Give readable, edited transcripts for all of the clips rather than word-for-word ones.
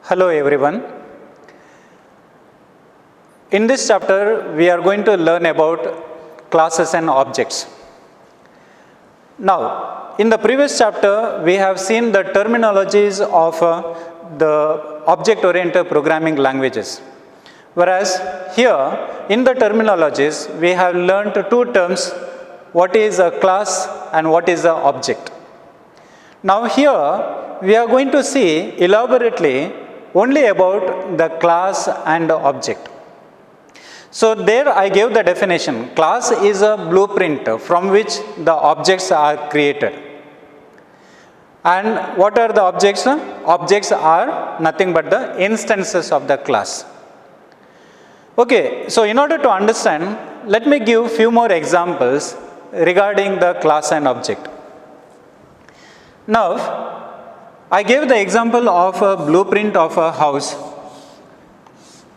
Hello everyone. In this chapter, we are going to learn about classes and objects. Now, in the previous chapter, we have seen the terminologies of the object-oriented programming languages. Whereas here, in the terminologies, we have learned two terms, what is a class and what is an object. Now here, we are going to see elaborately only about the class and the object. So there I gave the definition. Class is a blueprint from which the objects are created. And what are the objects? Objects are nothing but the instances of the class. Okay, so in order to understand, let me give few more examples regarding the class and object. Now, I gave the example of a blueprint of a house.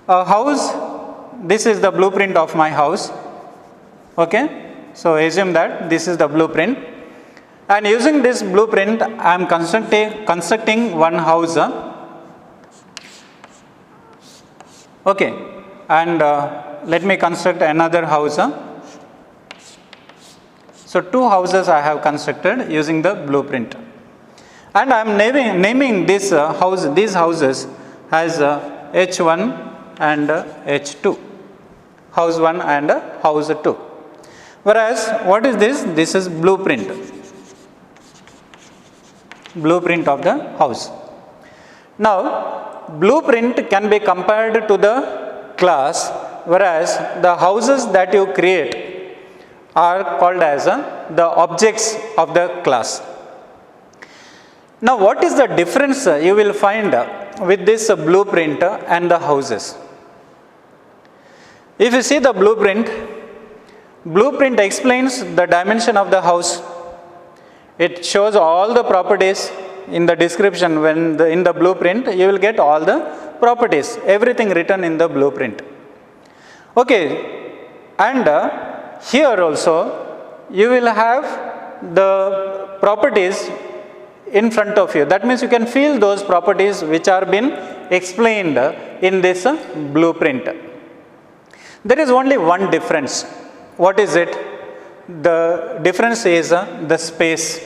A house, this is the blueprint of my house. Okay, so assume that this is the blueprint. And using this blueprint, I am constructing one house. Okay, and let me construct another house. So two houses I have constructed using the blueprint. And I am naming this these houses as H1 and H2, house 1 and house 2. Whereas, what is this? This is blueprint of the house. Now, blueprint can be compared to the class, whereas the houses that you create are called as the objects of the class. Now, what is the difference you will find with this blueprint and the houses? If you see the blueprint explains the dimension of the house. It shows all the properties in the description. In the blueprint, you will get all the properties, everything written in the blueprint. Okay, and here also, you will have the properties in front of you. That means you can feel those properties which are been explained in this blueprint. There is only one difference. What is it? The difference is the space.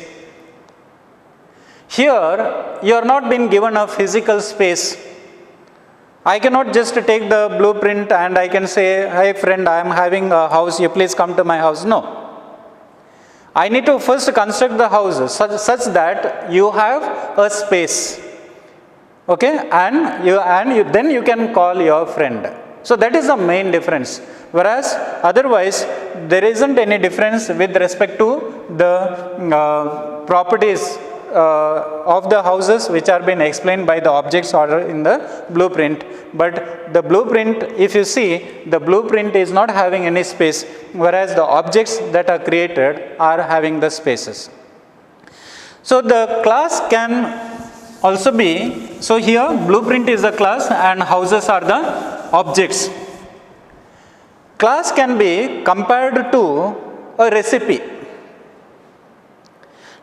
Here, you are not being given a physical space. I cannot just take the blueprint and I can say, hey friend, I am having a house, you please come to my house. No. I need to first construct the house such that you have a space. Okay, and then you can call your friend. So that is the main difference. Whereas otherwise, there isn't any difference with respect to the properties of the houses which are being explained by the objects order in the blueprint. But the blueprint, if you see, the blueprint is not having any space, whereas the objects that are created are having the spaces. So the class can also be, so here blueprint is the class and houses are the objects. Class can be compared to a recipe.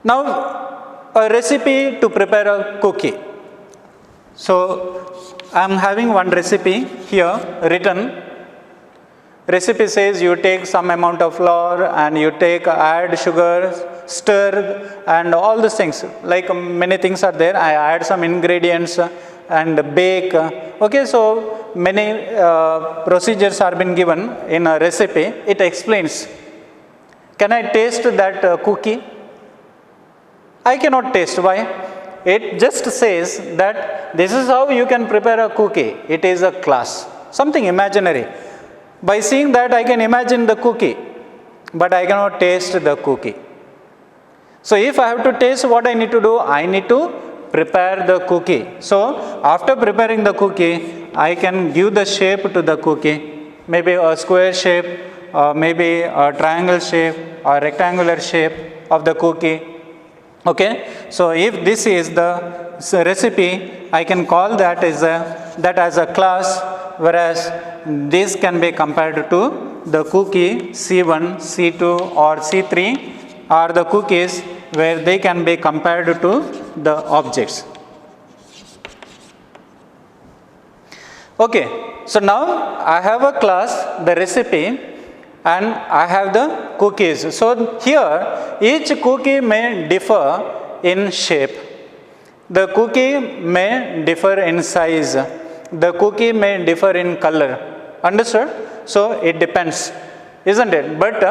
Now, a recipe to prepare a cookie. So, I am having one recipe here written. Recipe says you take some amount of flour and you add sugar, stir, and all these things. Like many things are there. I add some ingredients and bake. Okay, so many procedures are been given in a recipe. It explains. Can I taste that cookie? I cannot taste. Why? It just says that this is how you can prepare a cookie. It is a class, something imaginary. By seeing that, I can imagine the cookie, but I cannot taste the cookie. So if I have to taste, what I need to do? I need to prepare the cookie. So after preparing the cookie, I can give the shape to the cookie, maybe a square shape, or maybe a triangle shape, or rectangular shape of the cookie. Okay, so if this is the recipe, I can call that as a class, whereas this can be compared to the cookie C1, C2 or C3 are the cookies where they can be compared to the objects. Okay, so now I have a class, the recipe, and I have the cookies. So here each cookie may differ in shape. The cookie may differ in size. The cookie may differ in color. Understood? So it depends, isn't it? But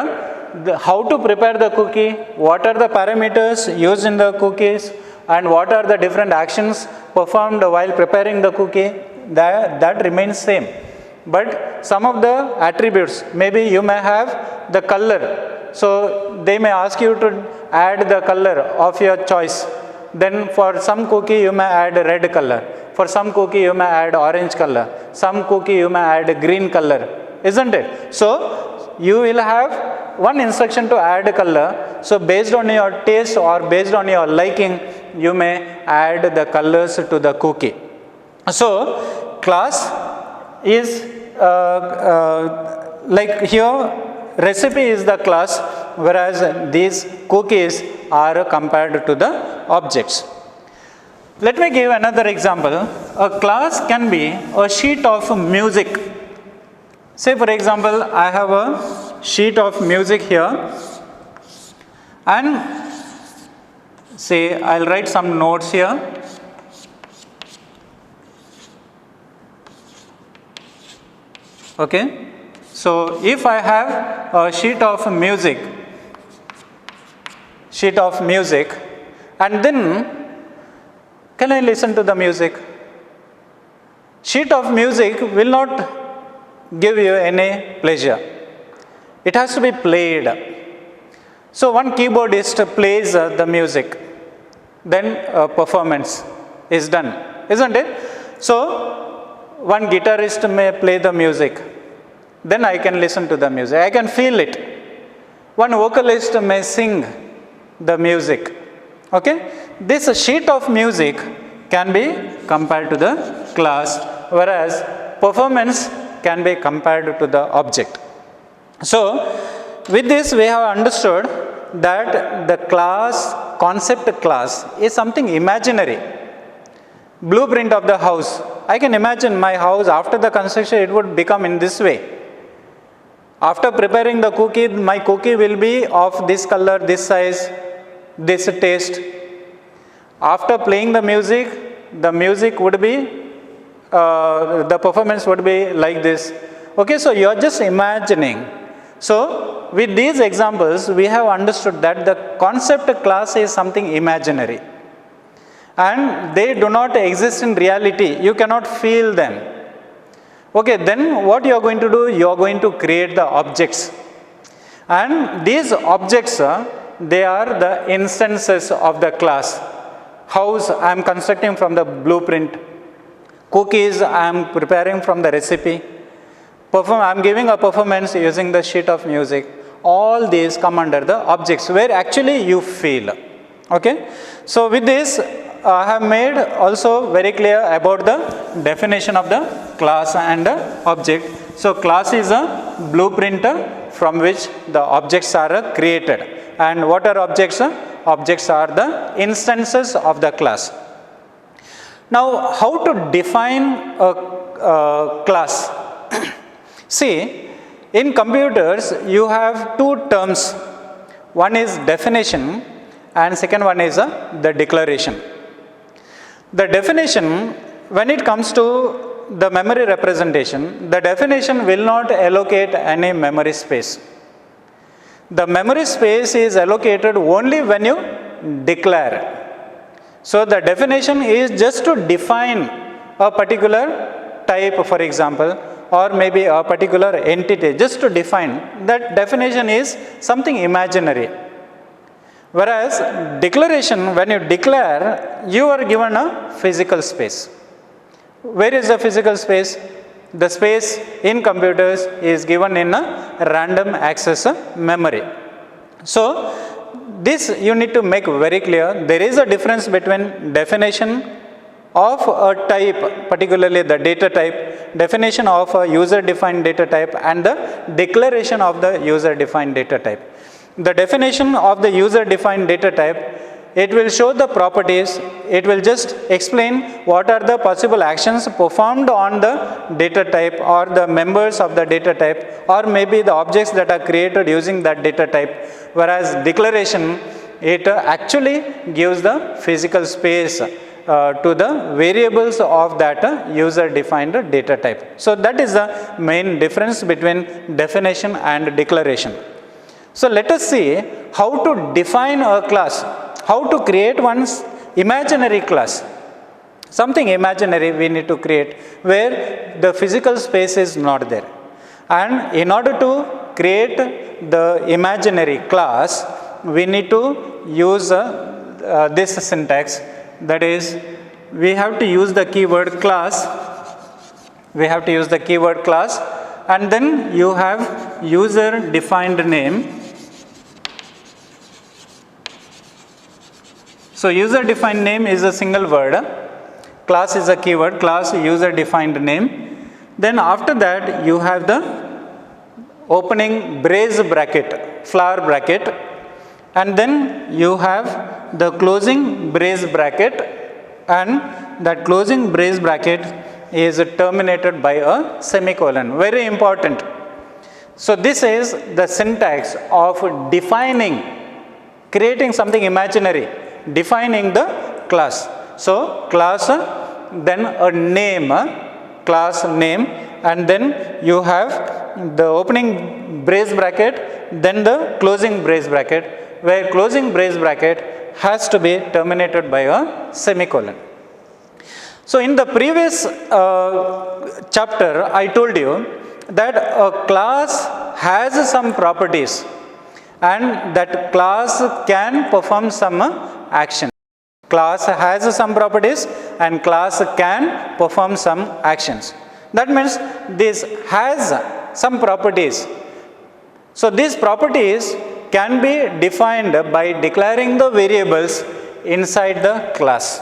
how to prepare the cookie, what are the parameters used in the cookies, and what are the different actions performed while preparing the cookie, that remains same. But some of the attributes, maybe you may have the color. So they may ask you to add the color of your choice. Then for some cookie you may add red color. For some cookie you may add orange color. Some cookie you may add green color. Isn't it? So you will have one instruction to add color. So based on your taste or based on your liking, you may add the colors to the cookie. So class is like here recipe is the class, whereas these cookies are compared to the objects. Let me give another example. A class can be a sheet of music. Say for example, I have a sheet of music here, and say I'll write some notes here. Okay, so if I have a sheet of music, and then can I listen to the music? Sheet of music will not give you any pleasure. It has to be played. So one keyboardist plays the music, then a performance is done, isn't it? So one guitarist may play the music, then I can listen to the music, I can feel it. One vocalist may sing the music. Okay, this sheet of music can be compared to the class, whereas performance can be compared to the object. So with this we have understood that the class, concept class, is something imaginary. Blueprint of the house, I can imagine my house after the construction, it would become in this way. After preparing the cookie, my cookie will be of this color, this size, this taste. After playing the music would be, the performance would be like this. Okay, so you are just imagining. So with these examples, we have understood that the concept class is something imaginary, and they do not exist in reality. You cannot feel them. Okay, then what you are going to do? You are going to create the objects, and these objects, they are the instances of the class. House I am constructing from the blueprint. Cookies I am preparing from the recipe. I am giving a performance using the sheet of music. All these come under the objects where actually you feel. Okay, so with this I have made also very clear about the definition of the class and the object. So class is a blueprint from which the objects are created. And what are objects? Objects are the instances of the class. Now how to define a class? See, in computers you have two terms. One is definition and second one is the declaration. The definition, when it comes to the memory representation, the definition will not allocate any memory space. The memory space is allocated only when you declare. So the definition is just to define a particular type, for example, or maybe a particular entity, just to define. That definition is something imaginary. Whereas declaration, when you declare, you are given a physical space. Where is the physical space? The space in computers is given in a random access memory. So this you need to make very clear. There is a difference between definition of a type, particularly the data type, definition of a user defined data type, and the declaration of the user defined data type. The definition of the user defined data type it will show the properties, it will just explain what are the possible actions performed on the data type or the members of the data type, or maybe the objects that are created using that data type, whereas declaration, it actually gives the physical space to the variables of that user defined data type. So that is the main difference between definition and declaration. So let us see how to define a class, how to create one's imaginary class. Something imaginary we need to create where the physical space is not there. And in order to create the imaginary class, we need to use this syntax. That is, we have to use the keyword class, and then you have user defined name. So user defined name is a single word, class is a keyword, class user defined name. Then after that you have the opening brace bracket, flower bracket, and then you have the closing brace bracket, and that closing brace bracket is terminated by a semicolon. Very important. So this is the syntax of defining, creating something imaginary, defining the class. So class, then a name, class name, and then you have the opening brace bracket, then the closing brace bracket, where closing brace bracket has to be terminated by a semicolon. So in the previous chapter, I told you that a class has some properties and that class can perform some action. Class has some properties and class can perform some actions. That means this has some properties. So these properties can be defined by declaring the variables inside the class.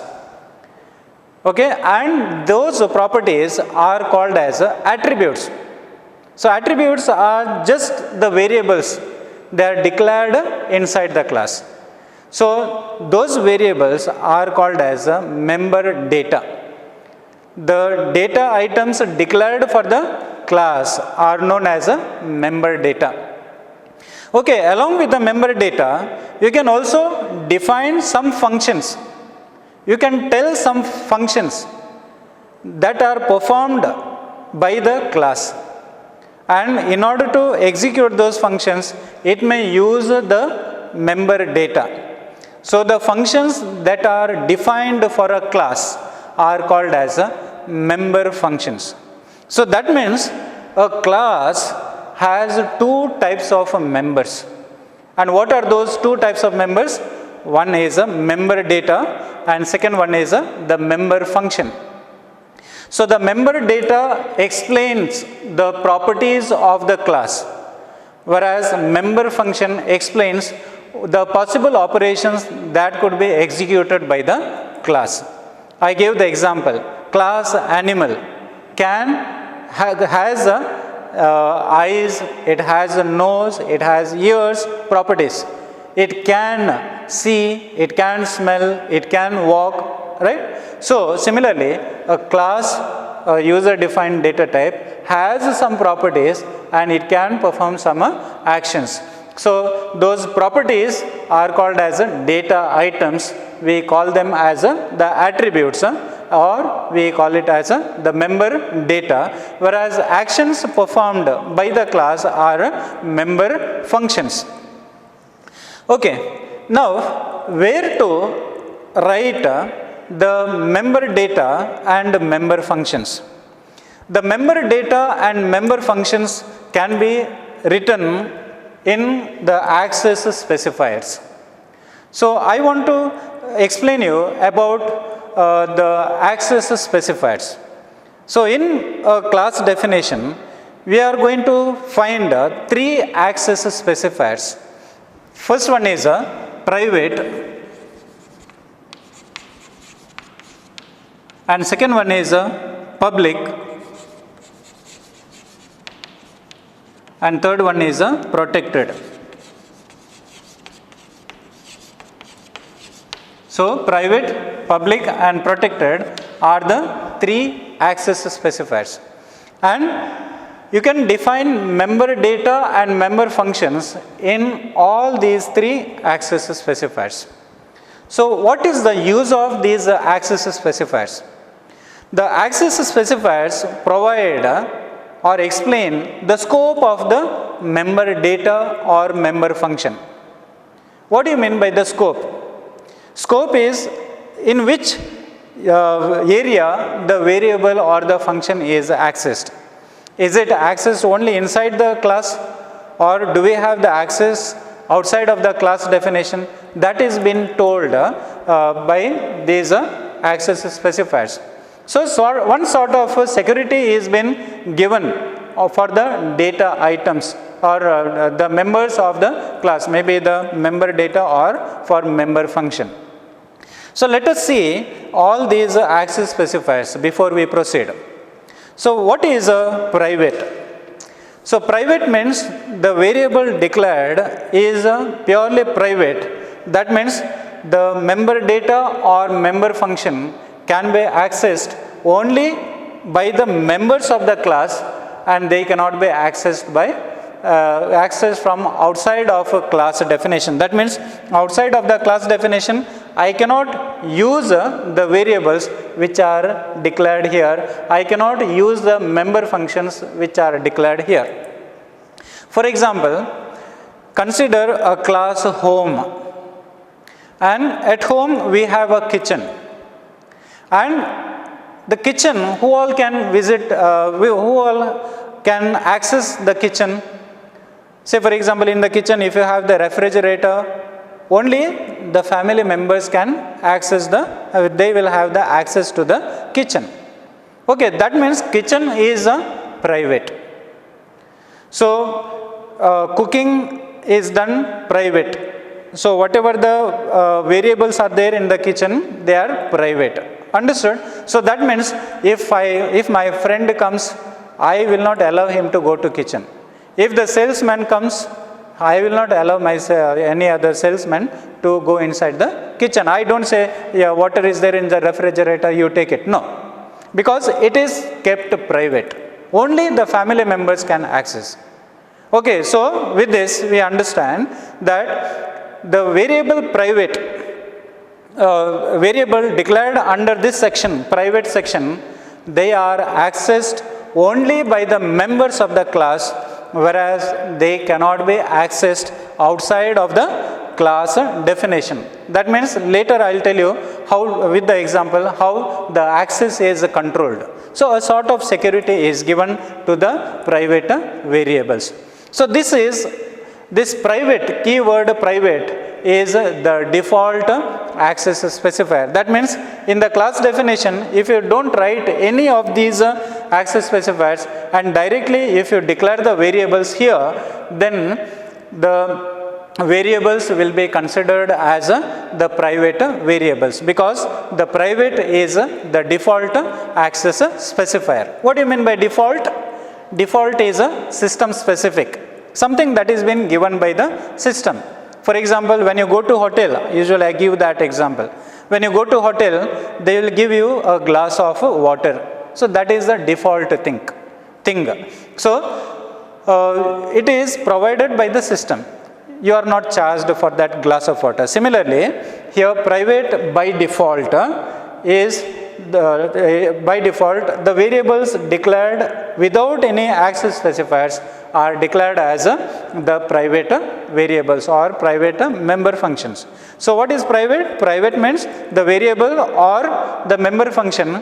Okay, and those properties are called as attributes. So attributes are just the variables, they are declared inside the class. So those variables are called as member data. The data items declared for the class are known as member data. Okay, along with the member data, you can also define some functions. You can tell some functions that are performed by the class. And in order to execute those functions, it may use the member data. So the functions that are defined for a class are called as member functions. So that means a class has two types of members. And what are those two types of members? One is a member data and second one is the member function. So the member data explains the properties of the class, whereas member function explains the possible operations that could be executed by the class. I gave the example, class animal has eyes, it has a nose, it has ears, properties. It can see, it can smell, it can walk, right? So similarly, a class, a user defined data type has some properties and it can perform some actions. So those properties are called as data items. We call them as the attributes, or we call it as the member data, whereas actions performed by the class are member functions. Okay, now where to write the member data and member functions? The member data and member functions can be written in the access specifiers. So I want to explain you about the access specifiers. So in a class definition, we are going to find three access specifiers. First one is a private, and second one is a public, and third one is a protected. So private, public and protected are the three access specifiers. And you can define member data and member functions in all these three access specifiers. So what is the use of these access specifiers? The access specifiers provide or explain the scope of the member data or member function. What do you mean by the scope? Scope is in which area the variable or the function is accessed. Is it accessed only inside the class, or do we have the access outside of the class definition? That is been told by these access specifiers. So one sort of security is been given for the data items or the members of the class, maybe the member data or for member function. So let us see all these access specifiers before we proceed. So what is a private? So private means the variable declared is purely private. That means the member data or member function can be accessed only by the members of the class, and they cannot be accessed by accessed from outside of a class definition. That means outside of the class definition, I cannot use the variables which are declared here. I cannot use the member functions which are declared here. For example, consider a class home, and at home we have a kitchen, and the kitchen, who all can visit, who all can access the kitchen? Say for example, in the kitchen if you have the refrigerator, only the family members can access they will have the access to the kitchen. Okay, that means kitchen is private. So cooking is done private. So whatever the variables are there in the kitchen, they are private. Understood? So that means if my friend comes, I will not allow him to go to kitchen. If the salesman comes, I will not allow any other salesman to go inside the kitchen. I don't say, yeah, water is there in the refrigerator, you take it. No, because it is kept private. Only the family members can access. Okay, so with this we understand that the variable private, variable declared under this section, private section, they are accessed only by the members of the class, whereas they cannot be accessed outside of the class definition. That means later I will tell you how, with the example, how the access is controlled. So a sort of security is given to the private variables. So this private, keyword private, is the default access specifier. That means in the class definition, if you don't write any of these access specifiers and directly if you declare the variables here, then the variables will be considered as the private variables, because the private is the default access specifier. What do you mean by default? Default is a system specific, something that is been given by the system. For example, when you go to hotel, usually I give that example. When you go to hotel, they will give you a glass of water. So that is the default thing. So it is provided by the system. You are not charged for that glass of water. Similarly, here private by default is by default the variables declared without any access specifiers are declared as the private variables or private member functions. So what is private? Private means the variable or the member function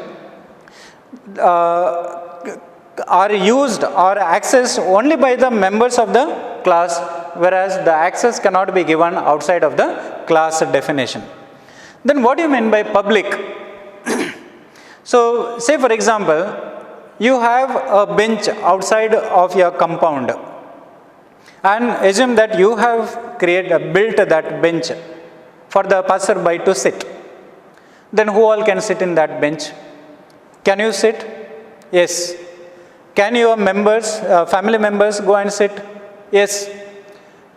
are used or accessed only by the members of the class, whereas the access cannot be given outside of the class definition. Then what do you mean by public? So say for example, you have a bench outside of your compound, and assume that you have built that bench for the passerby to sit. Then who all can sit in that bench? Can you sit? Yes. Can your members, family members go and sit? Yes.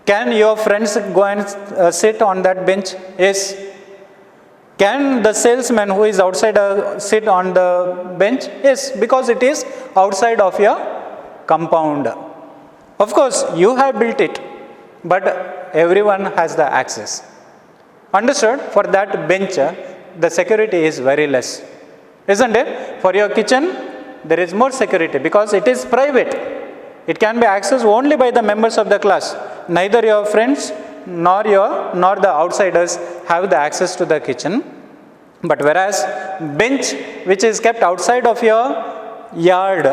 Can your friends go and sit on that bench? Yes. Can the salesman who is outside sit on the bench? Yes, because it is outside of your compound. Of course, you have built it, but everyone has the access. Understood? For that bench, the security is very less. Isn't it? For your kitchen, there is more security because it is private. It can be accessed only by the members of the class. Neither your friends nor the outsiders have the access to the kitchen. But whereas bench which is kept outside of your yard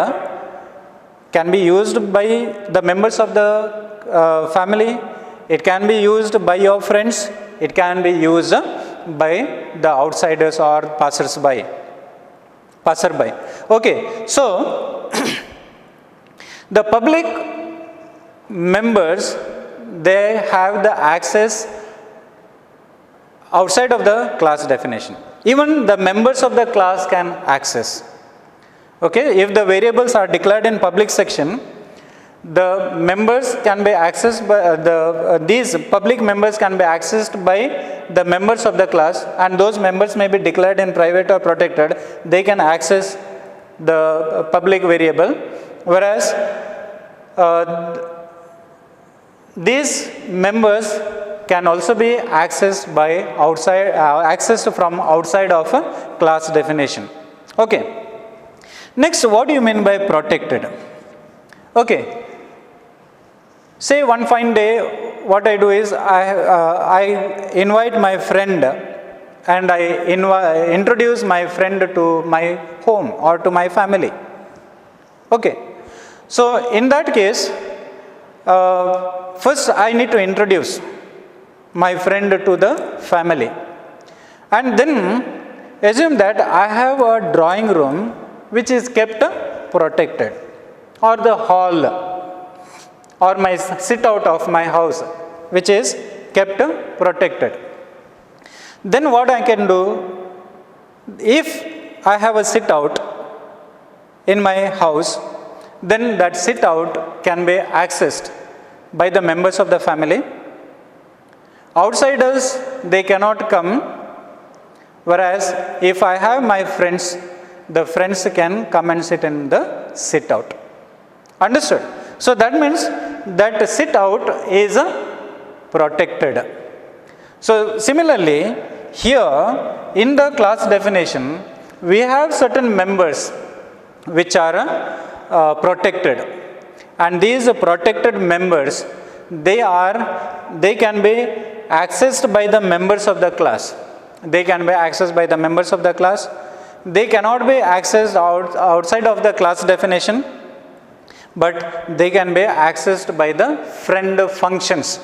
can be used by the members of the family, it can be used by your friends, it can be used by the outsiders or passerby. Okay, so the public members, they have the access outside of the class definition. Even the members of the class can access. Okay, if the variables are declared in public section, the members can be accessed by these public members can be accessed by the members of the class, and those members may be declared in private or protected. They can access the public variable, whereas these members can also be accessed by accessed from outside of a class definition. Okay. Next, what do you mean by protected? Okay. Say one fine day, what I do is I invite my friend and I introduce my friend to my home or to my family. Okay. So in that case, first I need to introduce my friend to the family, and then assume that I have a drawing room which is kept protected, or the hall or my sit out of my house which is kept protected. Then what I can do, if I have a sit out in my house, then that sit out can be accessed by the members of the family. Outsiders, they cannot come, whereas if I have my friends, the friends can come and sit in the sit out. Understood? So that means that sit out is protected. So similarly, here in the class definition, we have certain members which are protected, and these protected members, they can be accessed by the members of the class. They can be accessed by the members of the class. They cannot be accessed outside of the class definition, but they can be accessed by the friend functions.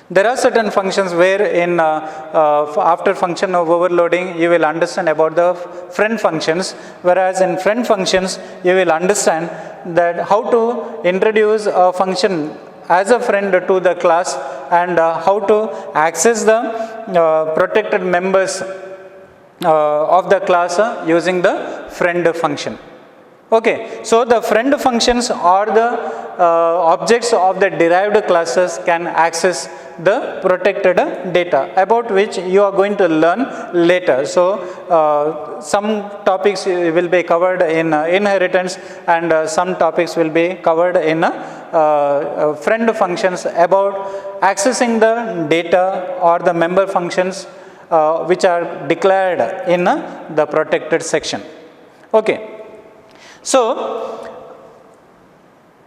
There are certain functions where in after function of overloading you will understand about the friend functions, whereas in friend functions you will understand that how to introduce a function as a friend to the class and how to access the protected members of the class using the friend function. Okay, so the friend functions or the objects of the derived classes can access the protected data, about which you are going to learn later. So some topics will be covered in inheritance, and some topics will be covered in friend functions about accessing the data or the member functions which are declared in the protected section. Okay. So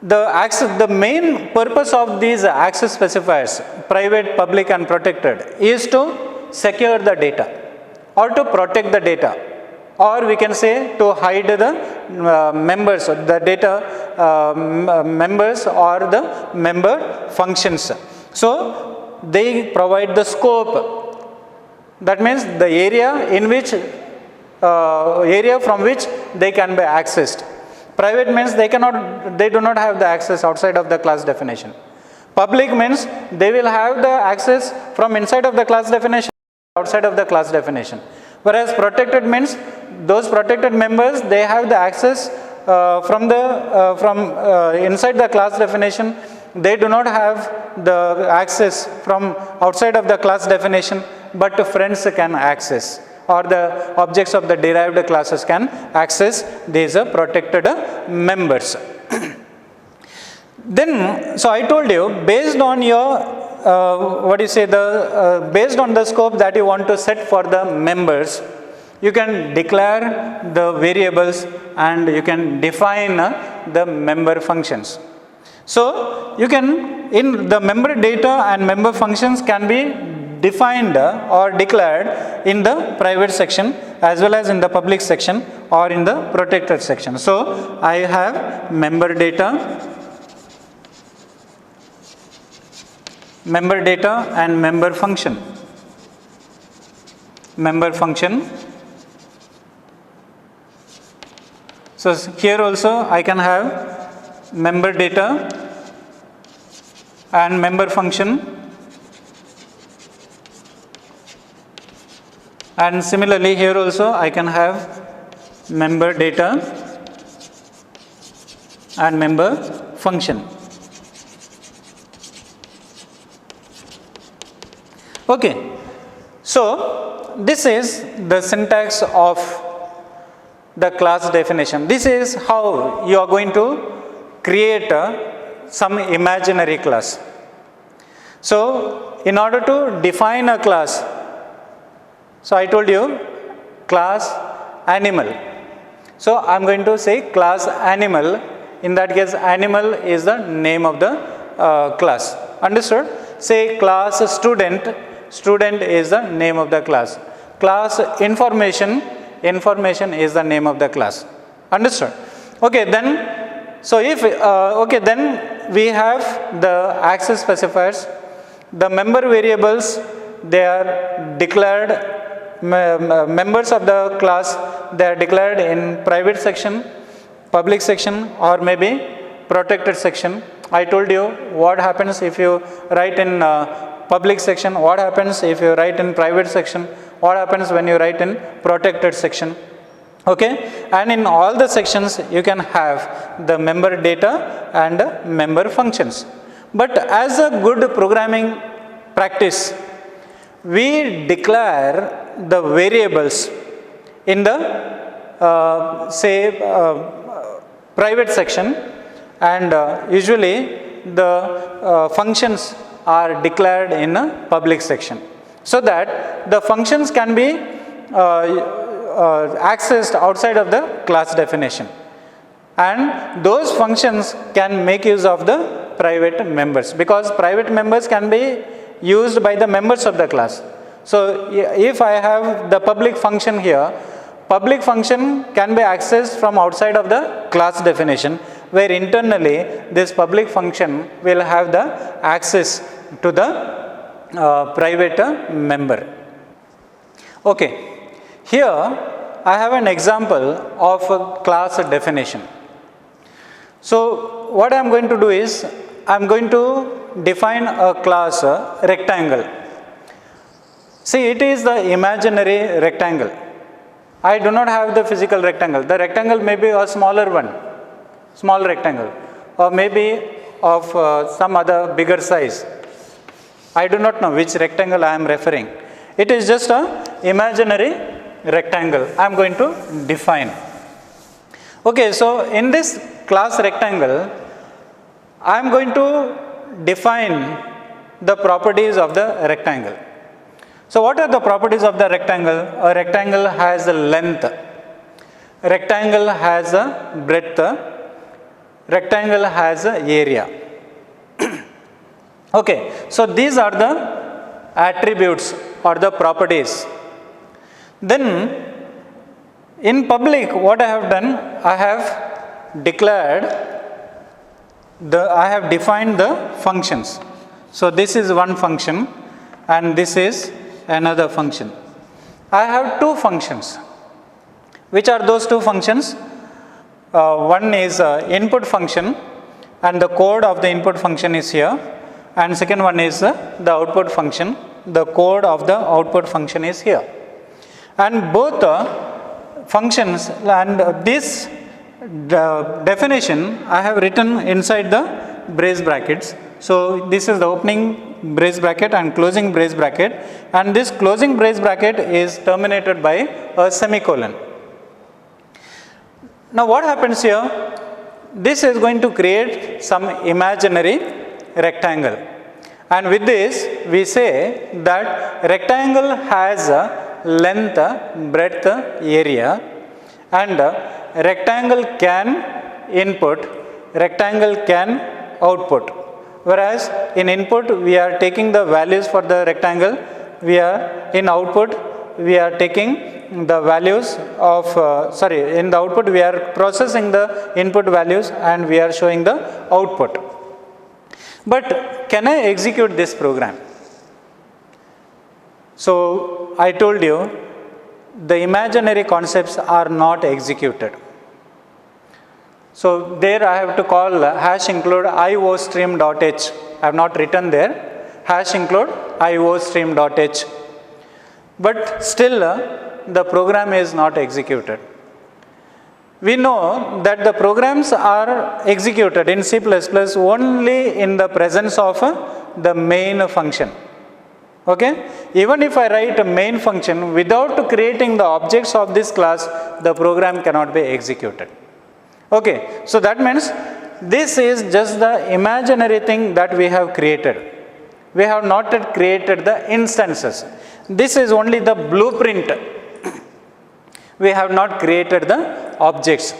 the main purpose of these access specifiers, private, public and protected, is to secure the data or to protect the data, or we can say to hide the members, the data members or the member functions. So they provide the scope, that means the area in which area from which they can be accessed. Private means they do not have the access outside of the class definition. Public means they will have the access from inside of the class definition, outside of the class definition. Whereas protected means those protected members, they have the access from inside the class definition. They do not have the access from outside of the class definition, but friends can access, or the objects of the derived classes can access these protected members. Then, so I told you, based on your, based on the scope that you want to set for the members, you can declare the variables and you can define the member functions. So, you can, in the member data and member functions can be defined or declared in the private section as well as in the public section or in the protected section. So, I have member data and member function. So, here also I can have member data and member function, and similarly here also I can have member data and member function. Okay, so this is the syntax of the class definition. This is how you are going to create some imaginary class. So, in order to define a class, so I told you class animal. So, I am going to say class animal. In that case, animal is the name of the class. Understood? Say class student. Student is the name of the class. Class information is the name of the class. Understood? Okay, then, so if, then we have the access specifiers. The member variables, they are declared, members of the class, they are declared in private section, public section, or maybe protected section. I told you what happens if you write in public section, what happens if you write in private section, what happens when you write in protected section. Okay, and in all the sections you can have the member data and member functions. But as a good programming practice, we declare the variables in the private section, and usually the functions are declared in a public section, so that the functions can be accessed outside of the class definition, and those functions can make use of the private members, because private members can be used by the members of the class. So, if I have the public function here, public function can be accessed from outside of the class definition, where internally this public function will have the access to the private member. Okay, here I have an example of a class definition. So, what I am going to do is, I am going to define a class rectangle. See, it is the imaginary rectangle. I do not have the physical rectangle. The rectangle may be a smaller one, small rectangle, or maybe of some other bigger size. I do not know which rectangle I am referring. It is just an imaginary rectangle I am going to define. Okay, so in this class rectangle, I am going to define the properties of the rectangle. So, what are the properties of the rectangle? A rectangle has a length, a rectangle has a breadth, rectangle has a area. Okay, so these are the attributes or the properties. Then in public, what I have done, I have declared I have defined the functions. So this is one function and this is another function. I have two functions. Which are those two functions? One is input function, and the code of the input function is here, and second one is the output function. The code of the output function is here, and both functions and this definition I have written inside the brace brackets. So this is the opening brace bracket and closing brace bracket, and this closing brace bracket is terminated by a semicolon. Now what happens here? This is going to create some imaginary rectangle, and with this we say that rectangle has a length, breadth, area, and rectangle can input, rectangle can output. Whereas in input we are taking the values for the rectangle, in output we are taking the values of, in the output we are processing the input values and we are showing the output. But can I execute this program? So I told you the imaginary concepts are not executed. So there I have to call hash include iostream.h. I have not written there, hash include iostream.h. But still the program is not executed. We know that the programs are executed in C++ only in the presence of the main function. Okay? Even if I write a main function without creating the objects of this class, the program cannot be executed. Okay, so that means this is just the imaginary thing that we have created. We have not yet created the instances. This is only the blueprint. We have not created the objects.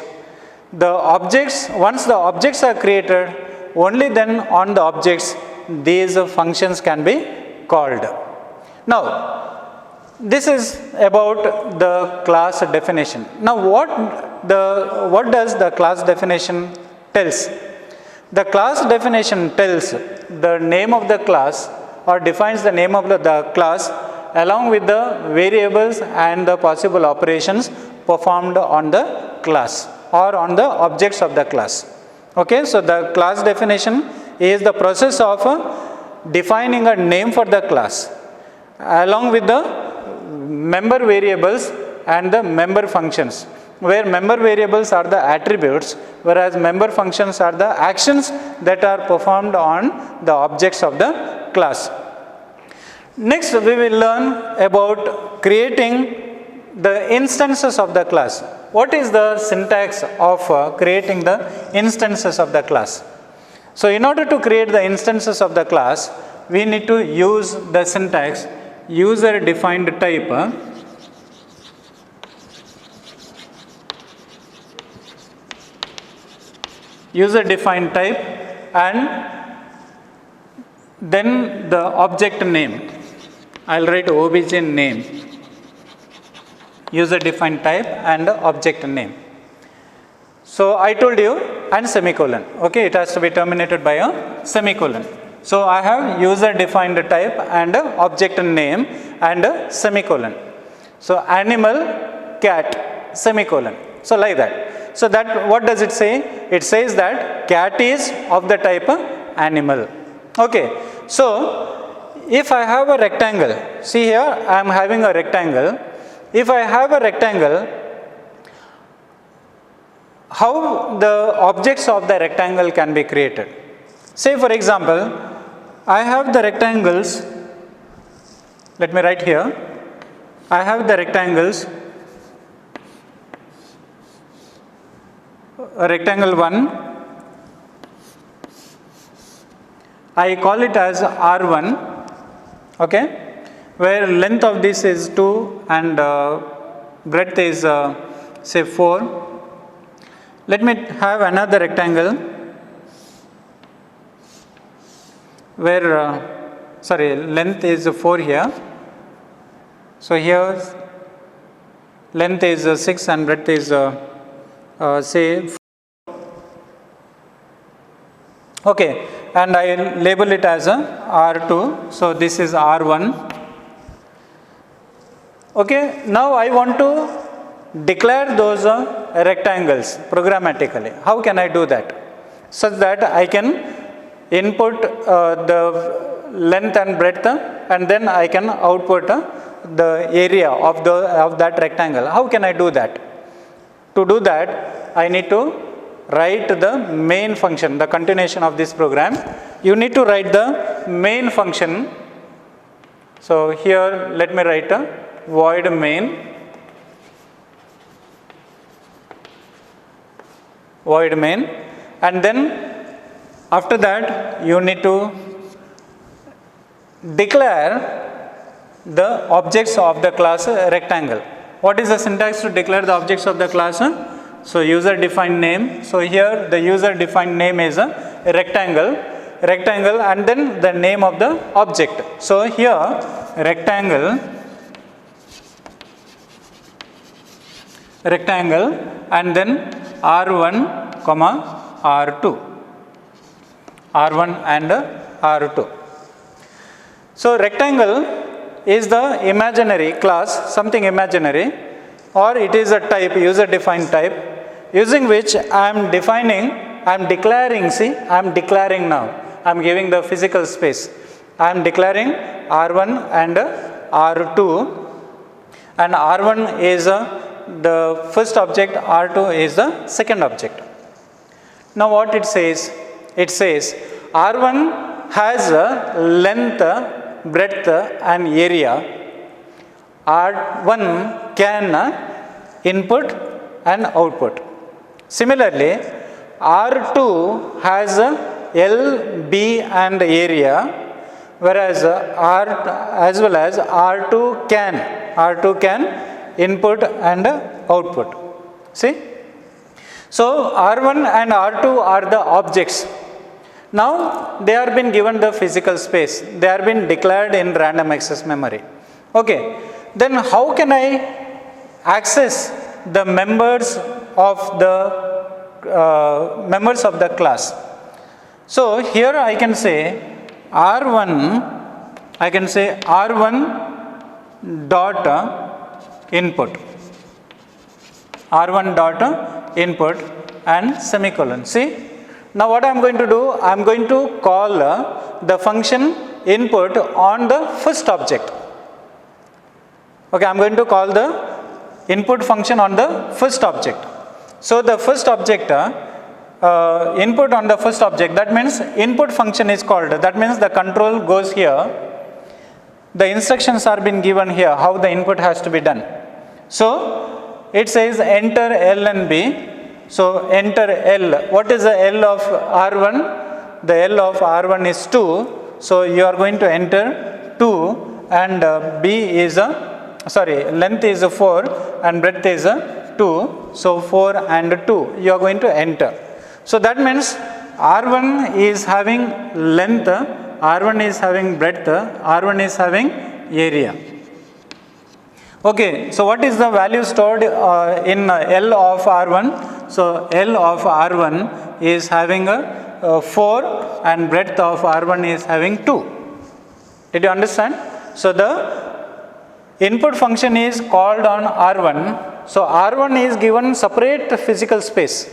The objects, once the objects are created, only then on the objects these functions can be called. Now, this is about the class definition. Now, what does the class definition tells? The class definition tells the name of the class or defines the name of the class along with the variables and the possible operations performed on the class or on the objects of the class. Okay, so the class definition is the process of defining a name for the class along with the member variables and the member functions, where member variables are the attributes, whereas member functions are the actions that are performed on the objects of the class. Next, we will learn about creating the instances of the class. What is the syntax of creating the instances of the class? So, in order to create the instances of the class, we need to use the syntax user defined type user defined type and then the object name. I'll write obj name, user defined type and object name. So I told you, and semicolon. Okay, it has to be terminated by a semicolon. So I have user defined type and object name and semicolon. So animal, cat, semicolon. So like that. So that, what does it say? It says that cat is of the type animal. Okay. So if I have a rectangle, see here I am having a rectangle. If I have a rectangle, how the objects of the rectangle can be created? Say for example, I have the rectangles, let me write here, I have the rectangles, rectangle 1, I call it as R1, okay, where length of this is 2 and breadth is say 4. Let me have another rectangle where, length is 4 here. So here length is 6 and breadth is say 4. Okay, and I label it as a R2. So this is R1. Okay, now I want to declare those rectangles programmatically. How can I do that? Such that I can input the length and breadth and then I can output the area of that rectangle. How can I do that? To do that, I need to write the main function, the continuation of this program. You need to write the main function. So here let me write a void main, and then after that you need to declare the objects of the class rectangle. What is the syntax to declare the objects of the class? So user defined name. So here the user defined name is a rectangle, and then the name of the object. So here rectangle, and then R1 comma R2, R1 and R2. So rectangle is the imaginary class, something imaginary, or it is a type, user defined type, using which I am declaring now. I am giving the physical space. I am declaring R1 and R2, and R1 is the first object, R2 is the second object. Now what it says? It says R1 has a length, breadth and area. R1 can input and output. Similarly, R2 has a L, B and area, whereas as well as R2 can input and output. See? So R1 and R2 are the objects. Now they are been given the physical space. They are been declared in random access memory. Okay. Then how can I access the members of the class? So here I can say R1 dot input, R1 dot input and semicolon. See? Now what I am going to do, I am going to call the function input on the first object. Okay, I am going to call the input function on the first object. So the first object, input on the first object, that means input function is called. That means the control goes here. The instructions are been given here, how the input has to be done. So it says enter L and B. So enter L. What is the L of R1? The L of R1 is 2. So you are going to enter 2, and B is length is 4 and breadth is 2. So 4 and 2 you are going to enter. So that means R1 is having length, R1 is having breadth, R1 is having area. Okay, so what is the value stored in L of R1? So L of R1 is having a 4 and breadth of R1 is having 2. Did you understand? So the input function is called on R1. So R1 is given separate physical space.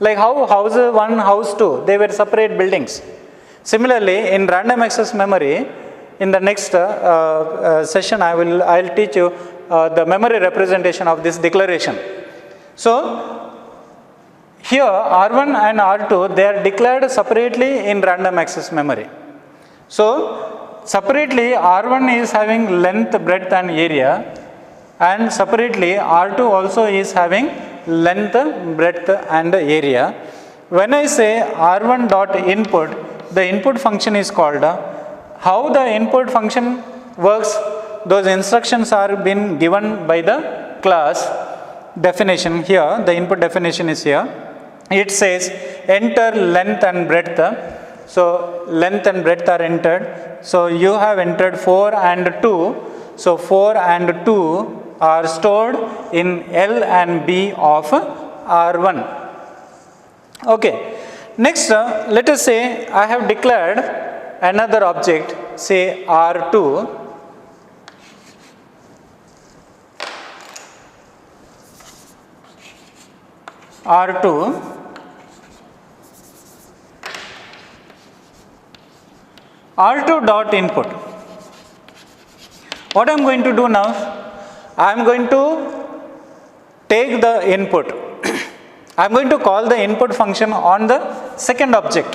Like how house 1, house 2, they were separate buildings. Similarly, in random access memory, in the next session, I'll teach you the memory representation of this declaration. So here R1 and R2, they are declared separately in random access memory. So separately R1 is having length, breadth and area, and separately R2 also is having length, breadth and area. When I say R1 dot input, the input function is called. How the input function works, those instructions are been given by the class definition here. The input definition is here. It says enter length and breadth. So length and breadth are entered. So you have entered 4 and 2. So 4 and 2 are stored in L and B of R1. Okay. Next, let us say I have declared another object, say R2. R2 dot input. What I am going to do now, I am going to take the input. I am going to call the input function on the second object.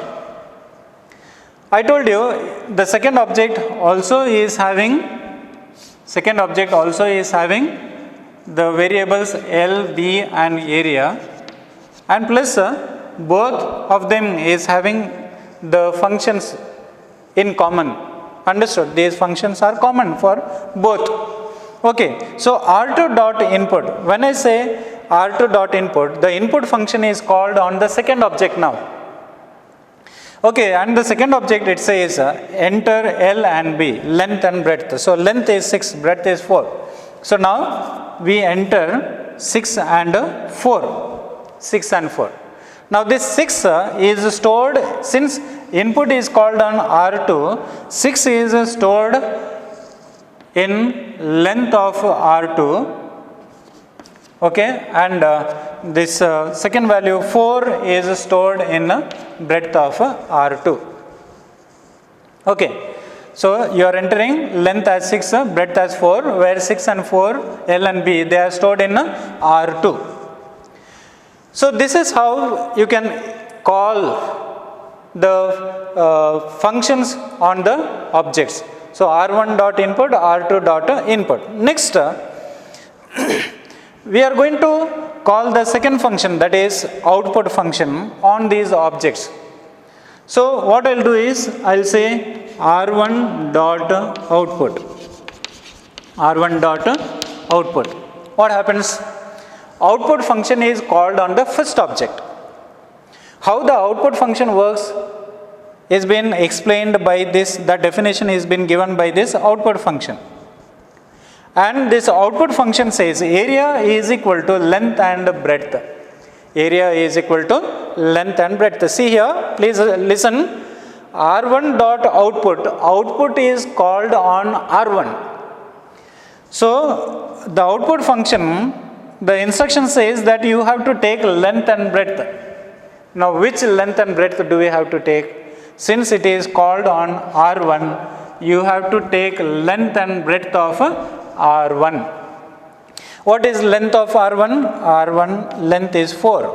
I told you the second object also is having the variables L, B and area, and plus both of them is having the functions in common. Understood? These functions are common for both. Okay, so R2 dot input. When I say R2 dot input, the input function is called on the second object now. Okay, and the second object it says enter L and B, length and breadth. So length is 6, breadth is 4. So now we enter 6 and 4. 6 and 4. Now this 6 is stored, since input is called on R2, 6 is stored in length of R2. Okay, and this second value 4 is stored in breadth of R2. Okay, so you are entering length as 6, breadth as 4, where 6 and 4, L and B, they are stored in R2. So this is how you can call the functions on the objects. So R1 dot input, R2 dot input. Next, we are going to call the second function, that is output function, on these objects. So what I will do is, I will say R1 dot output. R1 dot output. What happens? Output function is called on the first object. How the output function works is been explained by this, the definition is been given by this output function. And this output function says area is equal to length and breadth. Area is equal to length and breadth. See here, please listen. R1 dot output. Output is called on R1. So the output function, the instruction says that you have to take length and breadth. Now which length and breadth do we have to take? Since it is called on R1, you have to take length and breadth of R1. What is length of R1? R1 length is 4.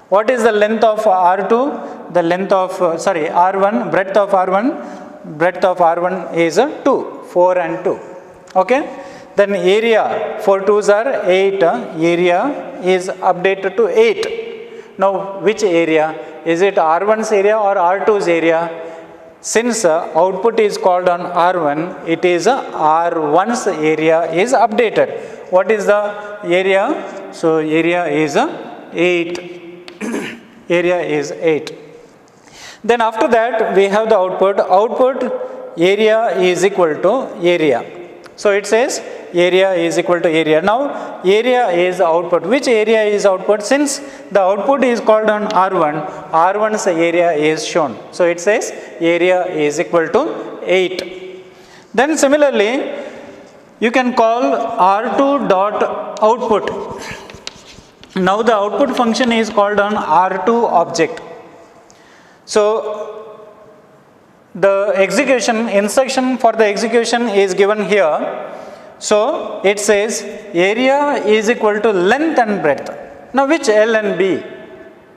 What is the length of R2? The length of, R1, breadth of R1? Breadth of R1 is 2, 4 and 2. Okay? Then area, 4 2s are 8, area is updated to 8. Now which area? Is it R1's area or R2's area? Since output is called on R1, it is R1's area is updated. What is the area? So area is 8. Area is 8. Then after that we have the output. Output area is equal to area. So it says area is equal to area. Now area is output. Which area is output? Since the output is called on R1, R1's area is shown. So it says area is equal to 8. Then similarly, you can call R2 dot output. Now the output function is called on R2 object. So the execution, instruction for the execution is given here. So it says area is equal to length and breadth. Now which L and B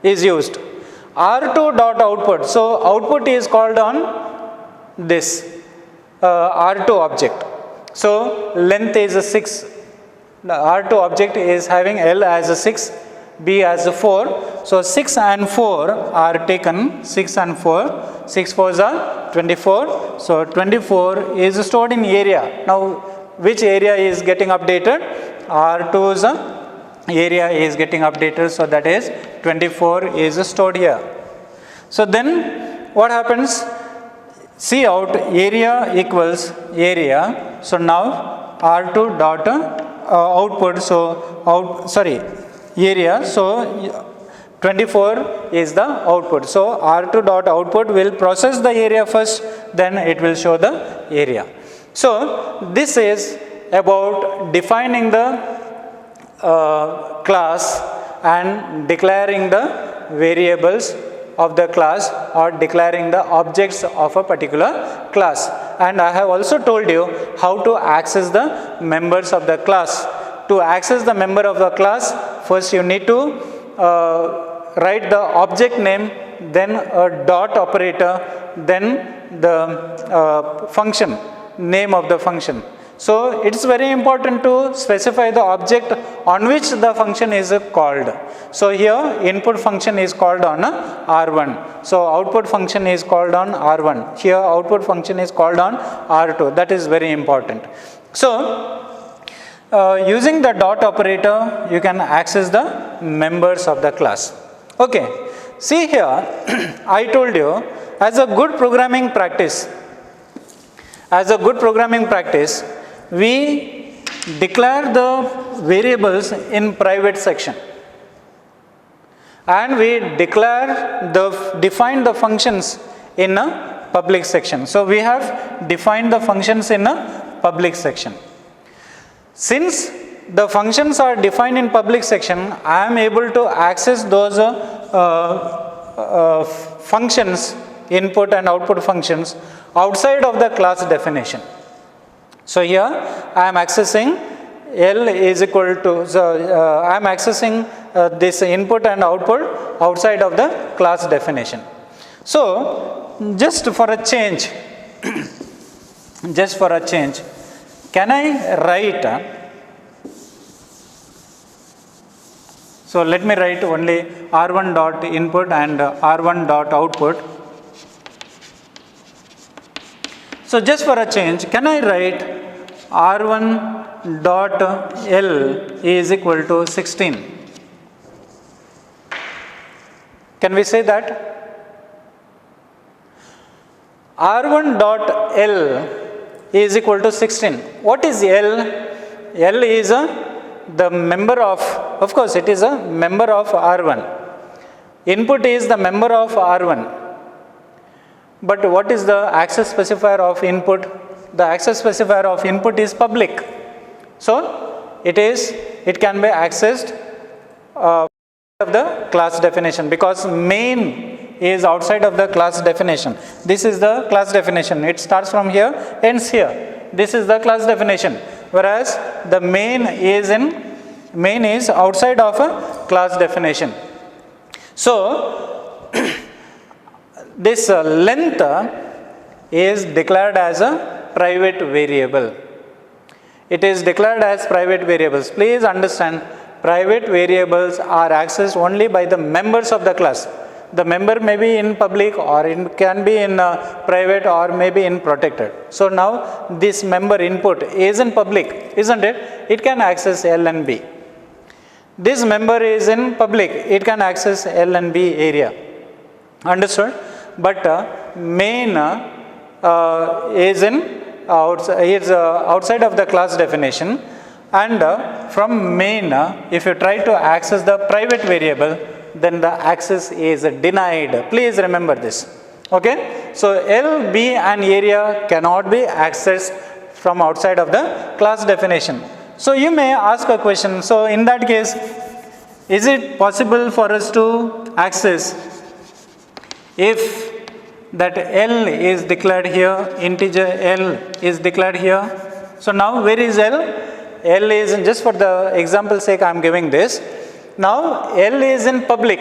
is used? R2 dot output. So output is called on this R2 object. So length is 6. The R2 object is having L as 6, B as 4. So 6 and 4 are taken. 6 and 4. 6 4s are 24. So 24 is stored in area. Now which area is getting updated? R2's area is getting updated. So that is 24 is stored here. So then what happens? See out area equals area. So now R2 dot output. So area. So 24 is the output. So R2 dot output will process the area first, then it will show the area. So this is about defining the class and declaring the variables of the class or declaring the objects of a particular class. And I have also told you how to access the members of the class. To access the member of the class, first you need to write the object name, then a dot operator, then the function, name of the function. So it's very important to specify the object on which the function is called. So here input function is called on R1. So output function is called on R1. Here output function is called on R2. That is very important. So using the dot operator, you can access the members of the class. Okay. See here, I told you, as a good programming practice, we declare the variables in private section, and we define the functions in a public section. So we have defined the functions in a public section. Since the functions are defined in public section, I am able to access those functions, input and output functions, outside of the class definition. So here I am accessing L is equal to, I am accessing this input and output outside of the class definition. So just for a change, can I write, so let me write only R1 dot input and R1 dot output. So just for a change, can I write R1 dot L is equal to 16? Can we say that? R1 dot L is equal to 16. What is L? L is the member of course it is a member of R1. Input is the member of R1. But what is the access specifier of input? The access specifier of input is public. So it can be accessed of the class definition, because main is outside of the class definition. This is the class definition. It starts from here, ends here. This is the class definition. Whereas the main is outside of a class definition. So this length is declared as a private variable. It is declared as private variables. Please understand, private variables are accessed only by the members of the class. The member may be in public, or it can be in private, or maybe in protected. So now this member input is in public, isn't it? It can access L and B. This member is in public, it can access L and B area. Understood? But main is outside of the class definition, and from main, if you try to access the private variable, then the access is denied. Please remember this. Okay? So L, B and area cannot be accessed from outside of the class definition. So you may ask a question, so in that case, is it possible for us to access if that L is declared here, integer L is declared here? So now where is L? L is, just for the example sake I am giving this. Now L is in public.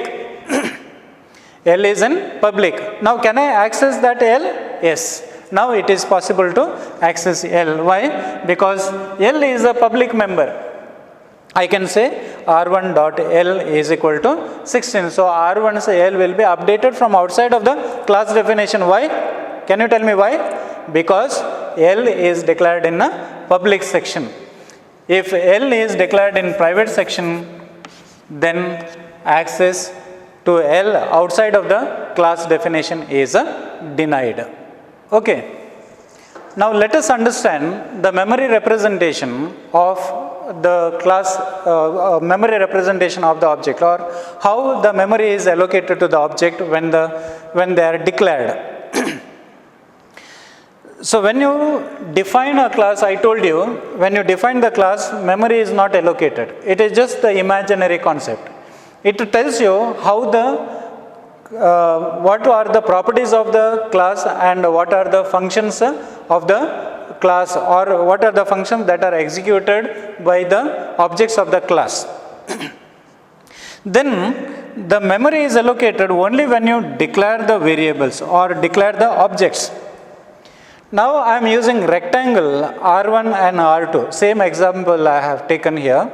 L is in public. Now can I access that L? Yes. Now it is possible to access L. Why? Because L is a public member. I can say R1 dot L is equal to 16. So R1's L will be updated from outside of the class definition. Why? Can you tell me why? Because L is declared in a public section. If L is declared in private section, then access to L outside of the class definition is denied. Okay. Now let us understand the memory representation of the class, memory representation of the object, or how the memory is allocated to the object when they are declared. So when you define a class, I told you, when you define the class, memory is not allocated. It is just the imaginary concept. It tells you how what are the properties of the class and what are the functions of the class, or what are the functions that are executed by the objects of the class. Then the memory is allocated only when you declare the variables or declare the objects. Now I am using rectangle R1 and R2, same example I have taken here.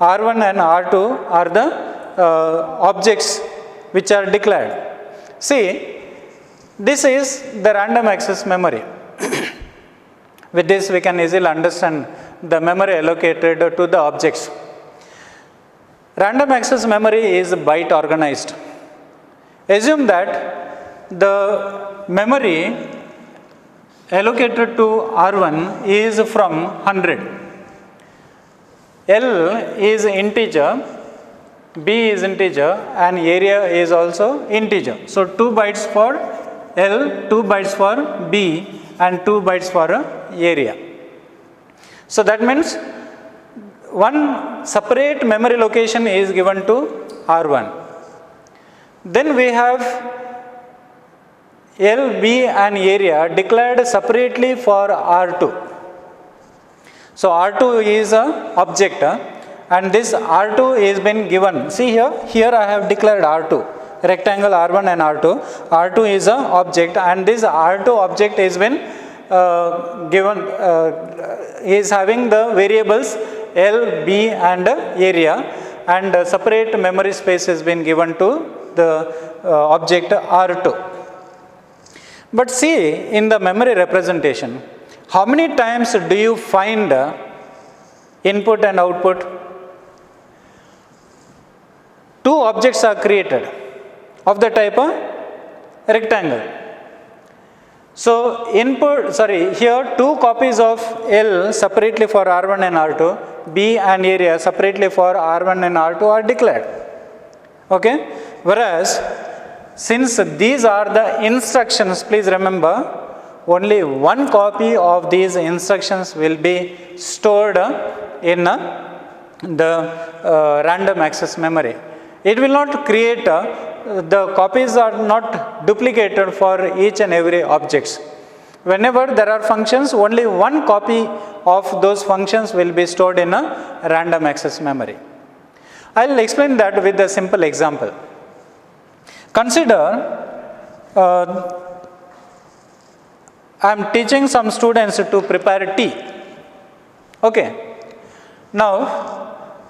R1 and R2 are the objects which are declared. See, this is the random access memory. With this we can easily understand the memory allocated to the objects. Random access memory is byte organized. Assume that the memory allocated to R1 is from 100. L is integer, B is integer, and area is also integer. So 2 bytes for L, 2 bytes for B, and 2 bytes for area. So that means one separate memory location is given to R1. Then we have L, B and area declared separately for R2. So R2 is a object and this R2 is been given. See here I have declared R2, rectangle R1 and R2. R2 is a object and this R2 object has been given, is having the variables L, B and area, and separate memory space has been given to the object R2. But see, in the memory representation, how many times do you find input and output? 2 objects are created of the type of rectangle. So here 2 copies of L separately for R1 and R2, B and area separately for R1 and R2 are declared. Okay? Whereas, since these are the instructions, please remember, only 1 copy of these instructions will be stored in the random access memory. It will not create, the copies are not duplicated for each and every objects. Whenever there are functions, only 1 copy of those functions will be stored in a random access memory. I will explain that with a simple example. Consider, I am teaching some students to prepare tea. Okay. Now,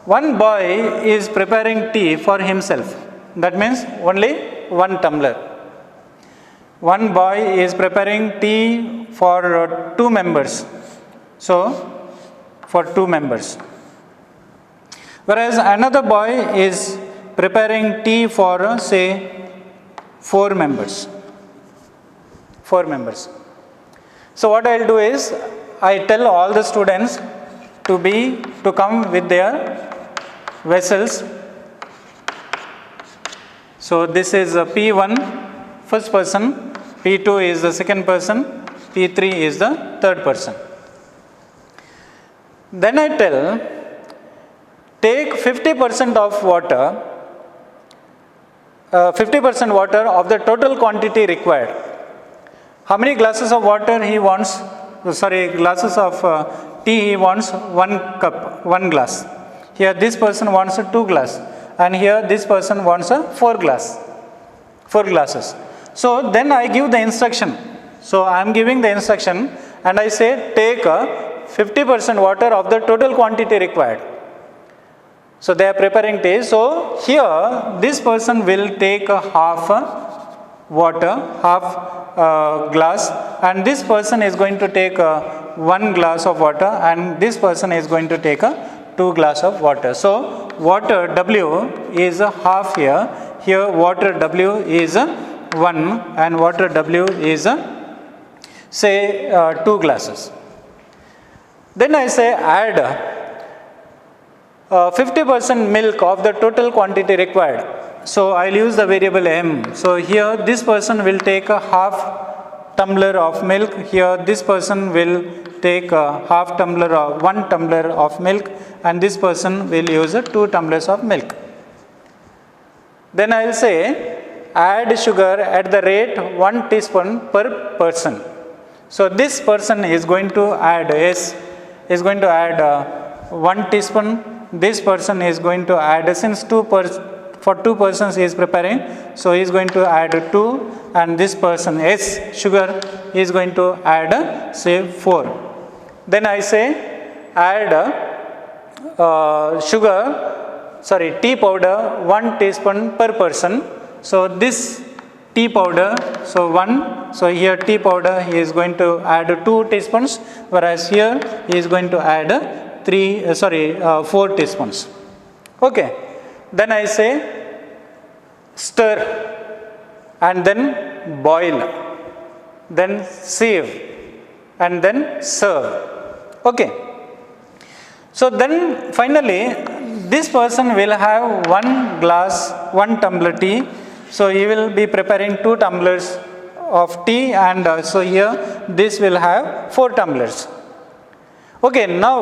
one boy is preparing tea for himself. That means only 1 tumbler. One boy is preparing tea for 2 members. So, for 2 members. Whereas another boy is preparing tea for say 4 members. 4 members. So what I will do is, I tell all the students to come with their vessels. So this is P1, first person, P2 is the second person, P3 is the third person. Then I tell, take 50% of water, 50% water of the total quantity required. How many glasses of water he wants? Glasses of tea he wants 1 cup, 1 glass. Here this person wants 2 glass, and here this person wants 4 glasses. So then I give the instruction. So I am giving the instruction and I say take 50% water of the total quantity required. So they are preparing tea. So here this person will take half water, half glass, and this person is going to take 1 glass of water, and this person is going to take 2 glass of water. So water W is half here. Here water W is 1 and water W is say 2 glasses. Then I say add 50% milk of the total quantity required. So I will use the variable M. So here this person will take a half tumbler of milk. Here this person will take a half tumbler or 1 tumbler of milk, and this person will use 2 tumblers of milk. Then I will say add sugar at the rate 1 teaspoon per person. So this person is going to add 1 teaspoon. This person is going to add, since for 2 persons he is preparing. So he is going to add 2, and this person S sugar is going to add say 4. Then I say add tea powder 1 teaspoon per person. So this tea powder, so 1, so here tea powder he is going to add 2 teaspoons, whereas here he is going to add 4 teaspoons. Okay. Then I say stir, and then boil, then sieve, and then serve. Okay. So then finally this person will have 1 glass, 1 tumbler tea. So he will be preparing 2 tumblers of tea, and so here this will have 4 tumblers. Okay, now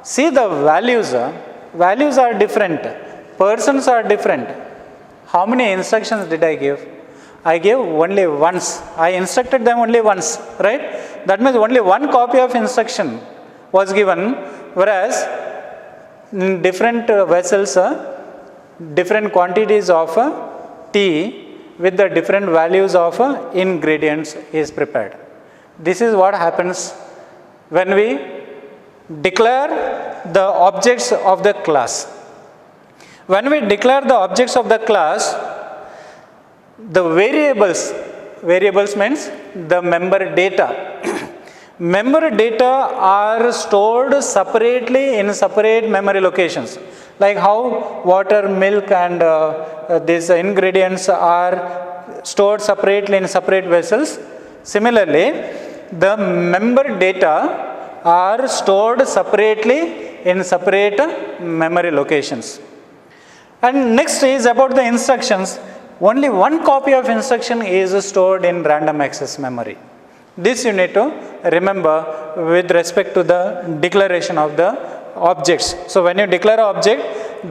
see the values. Values are different. Persons are different. How many instructions did I give? I gave only once. I instructed them only once, right? That means only 1 copy of instruction was given, whereas in different vessels, different quantities of tea with the different values of ingredients is prepared. This is what happens when we declare the objects of the class. When we declare the objects of the class, the variables means the member data. Member data are stored separately in separate memory locations. Like how water, milk, and these ingredients are stored separately in separate vessels. Similarly, the member data are stored separately in separate memory locations. And next is about the instructions. Only 1 copy of instruction is stored in random access memory. This you need to remember with respect to the declaration of the objects. So when you declare an object,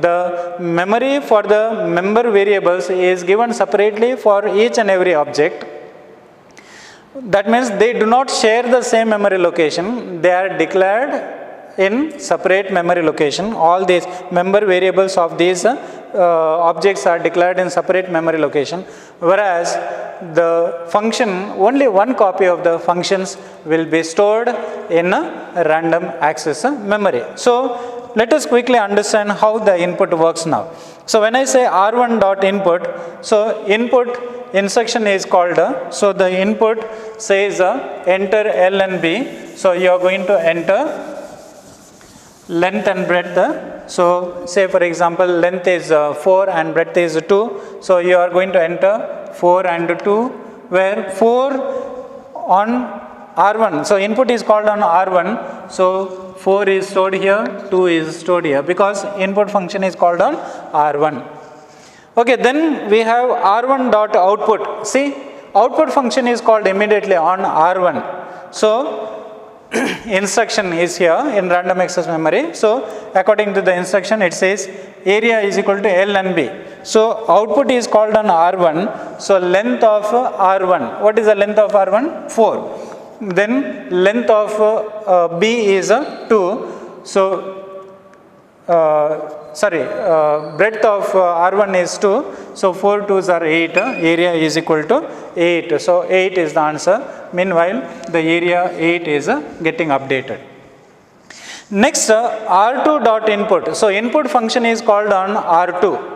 the memory for the member variables is given separately for each and every object. That means they do not share the same memory location. They are declared in separate memory location. All these member variables of these objects are declared in separate memory location, whereas the function, only 1 copy of the functions will be stored in a random access memory. So let us quickly understand how the input works now. So when I say R1.input, so input instruction is called, so the input says enter L and B. So you are going to enter length and breadth. So say for example length is 4 and breadth is 2. So you are going to enter 4 and 2, where 4 on R1. So input is called on R1. So 4 is stored here, 2 is stored here, because input function is called on R1. Okay, then we have R1.output. See, output function is called immediately on R1. So instruction is here in random access memory. So according to the instruction, it says area is equal to L and B. So output is called on R1. So length of R1. What is the length of R1? 4. Then length of B is 2. So breadth of R1 is 2. So 4 2s are 8. Area is equal to 8. So 8 is the answer. Meanwhile, the area 8 is getting updated. Next, R2.input. So input function is called on R2.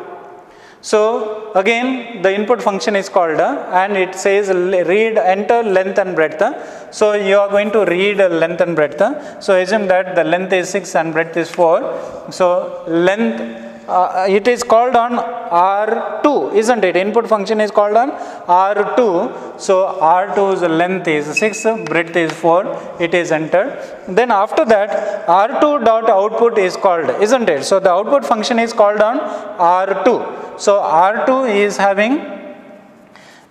So again, the input function is called and it says read enter length and breadth. So you are going to read length and breadth. So assume that the length is 6 and breadth is 4. So length, it is called on R2, isn't it? Input function is called on R2. So R2's length is 6, breadth is 4. It is entered. Then after that, R2.output is called, isn't it? So the output function is called on R2. So R2 is having,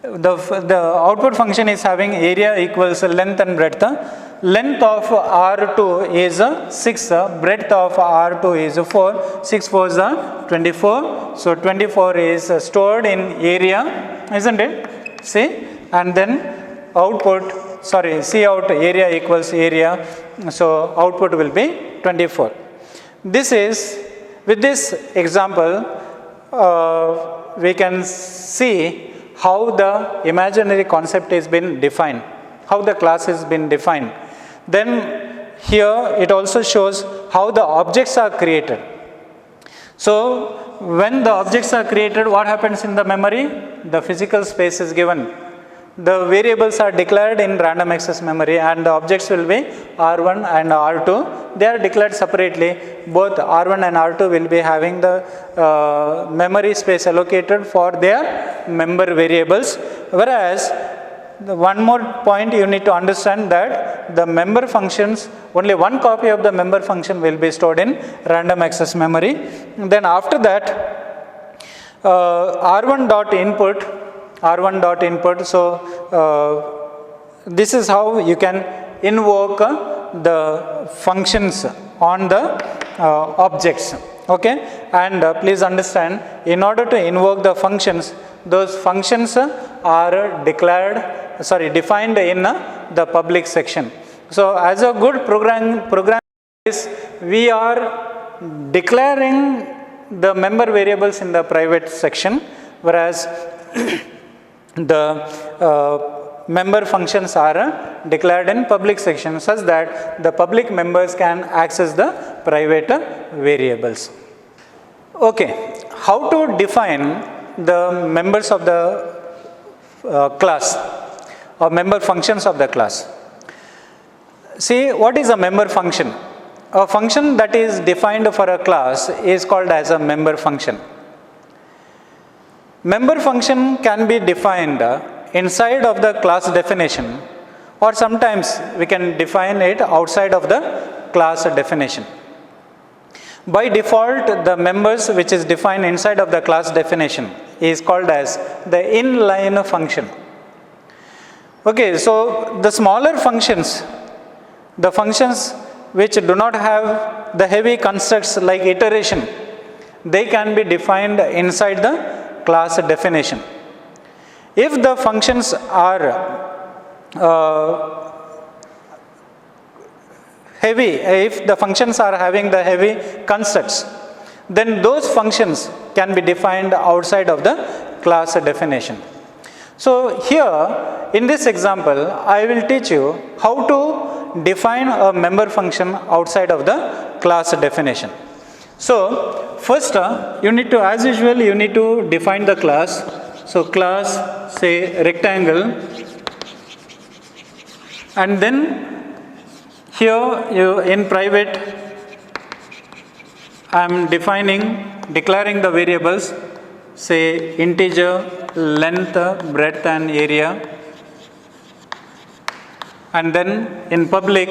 the output function is having area equals length and breadth. Length of R2 is 6, breadth of R2 is 4, 6 4s are 24. So 24 is stored in area, isn't it? See, and then output, C out area equals area. So output will be 24. This is, with this example, we can see how the imaginary concept has been defined, how the class has been defined. Then here it also shows how the objects are created. So when the objects are created, what happens in the memory? The physical space is given. The variables are declared in random access memory, and the objects will be R1 and R2. They are declared separately. Both R1 and R2 will be having the memory space allocated for their member variables. Whereas, one more point you need to understand that the member functions, only one copy of the member function will be stored in random access memory. Then after that, R1 dot input, so this is how you can invoke the functions on the objects. Okay, and please understand, in order to invoke the functions, those functions are defined in the public section. So as a good program is, we are declaring the member variables in the private section, whereas the member functions are declared in public section, such that the public members can access the private variables. Okay, how to define the members of the class or member functions of the class? See, what is a member function? A function that is defined for a class is called as a member function. Member function can be defined inside of the class definition, or sometimes we can define it outside of the class definition. By default, the members which is defined inside of the class definition is called as the inline function. Okay, so the smaller functions, the functions which do not have the heavy constructs like iteration, they can be defined inside the class definition. If the functions are if the functions are having the heavy constructs, then those functions can be defined outside of the class definition. So here, in this example, I will teach you how to define a member function outside of the class definition. So first, you need to, as usual, you need to define the class. So class, say rectangle, and then here you in private, I am declaring the variables, say integer, length, breadth and area, and then in public,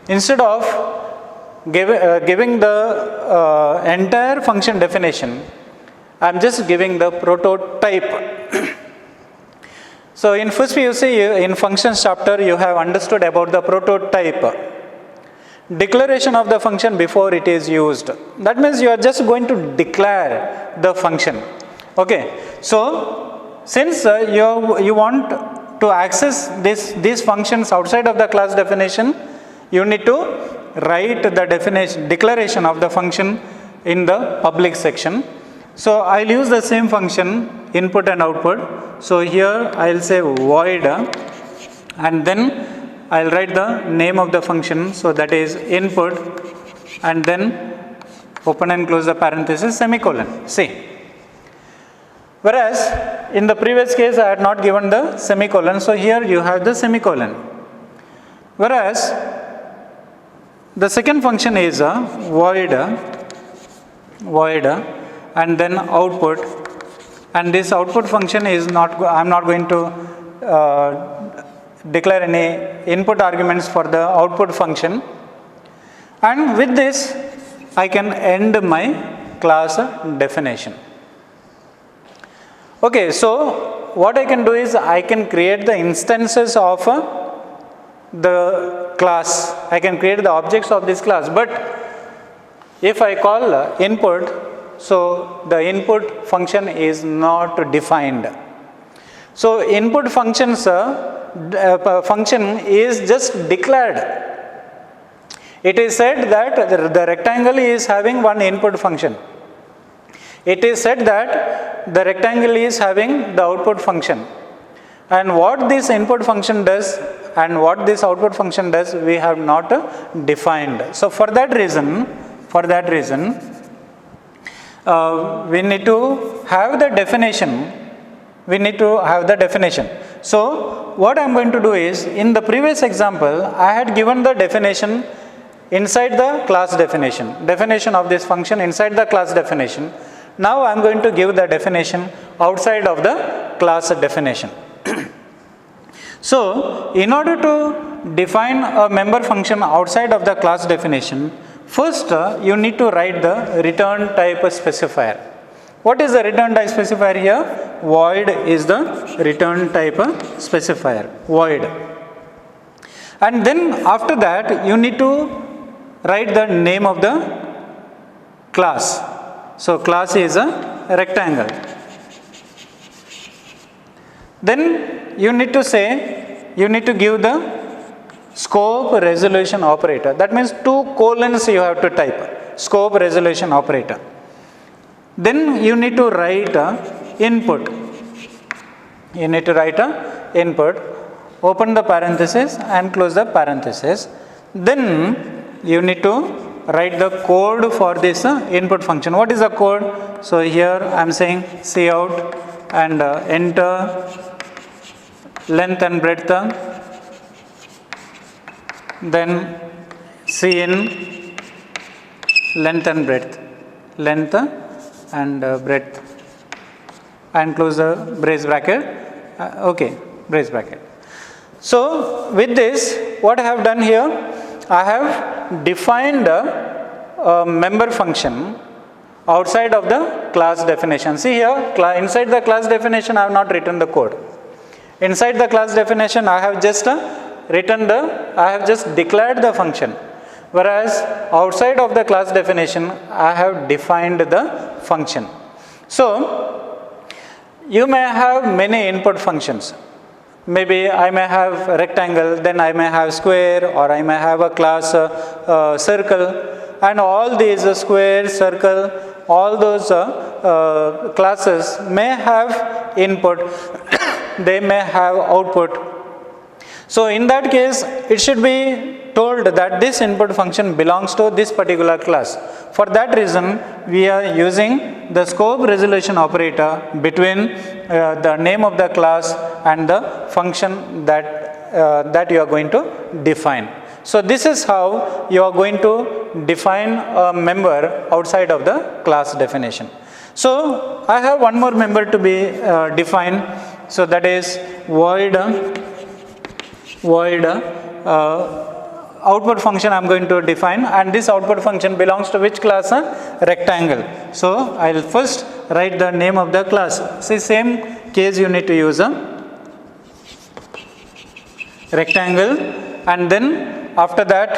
instead of giving the entire function definition, I am just giving the prototype. So in first you see, in functions chapter, you have understood about the prototype. Declaration of the function before it is used. That means you are just going to declare the function. Okay. So since you want to access these functions outside of the class definition, you need to write the declaration of the function in the public section. So I'll use the same function, input and output. So here I'll say void, and then I'll write the name of the function, so that is input, and then open and close the parenthesis, semicolon. See. Whereas in the previous case I had not given the semicolon, so here you have the semicolon. Whereas the second function is void, and then output, and this output function is not, I am not going to declare any input arguments for the output function, and with this I can end my class definition. Okay, so what I can do is I can create the instances of the class, I can create the objects of this class, but if I call input, so the input function is not defined. So input functions function is just declared. It is said that the rectangle is having one input function. It is said that the rectangle is having the output function. And what this input function does and what this output function does, we have not defined. So for that reason, we need to have the definition. So what I am going to do is, in the previous example, I had given the definition inside the class definition of this function inside the class definition. Now I am going to give the definition outside of the class definition. So in order to define a member function outside of the class definition, first you need to write the return type specifier. What is the return type specifier here? Void is the return type specifier, void. And then after that you need to write the name of the class. So class is a rectangle. Then you need to give the scope resolution operator. That means 2 colons you have to type, scope resolution operator. Then you need to write input. Open the parenthesis and close the parenthesis. Then you need to write the code for this input function. What is the code? So here I am saying cout and enter length and breadth, then cin length and breadth, and close the brace bracket. Brace bracket. So with this, what I have done here, I have defined a member function outside of the class definition. See here, inside the class definition I have not written the code. Inside the class definition I have just declared the function. Whereas outside of the class definition I have defined the function. So you may have many input functions. Maybe I may have rectangle, then I may have square, or I may have a class circle, and all these square, circle, all those classes may have input, they may have output. So in that case, it should be told that this input function belongs to this particular class. For that reason, we are using the scope resolution operator between the name of the class and the function that you are going to define. So this is how you are going to define a member outside of the class definition. So I have one more member to be defined. So that is void output function I am going to define, and this output function belongs to which class? Rectangle. So I will first write the name of the class. See, same case you need to use a rectangle, and then after that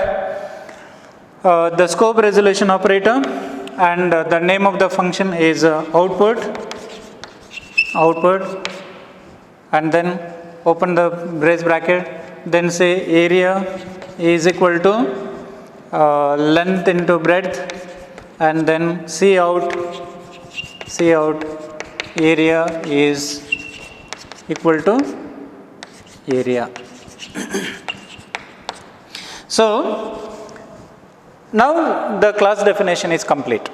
the scope resolution operator, and the name of the function is output, and then open the brace bracket, then say area is equal to length into breadth, and then cout area is equal to area. So now the class definition is complete.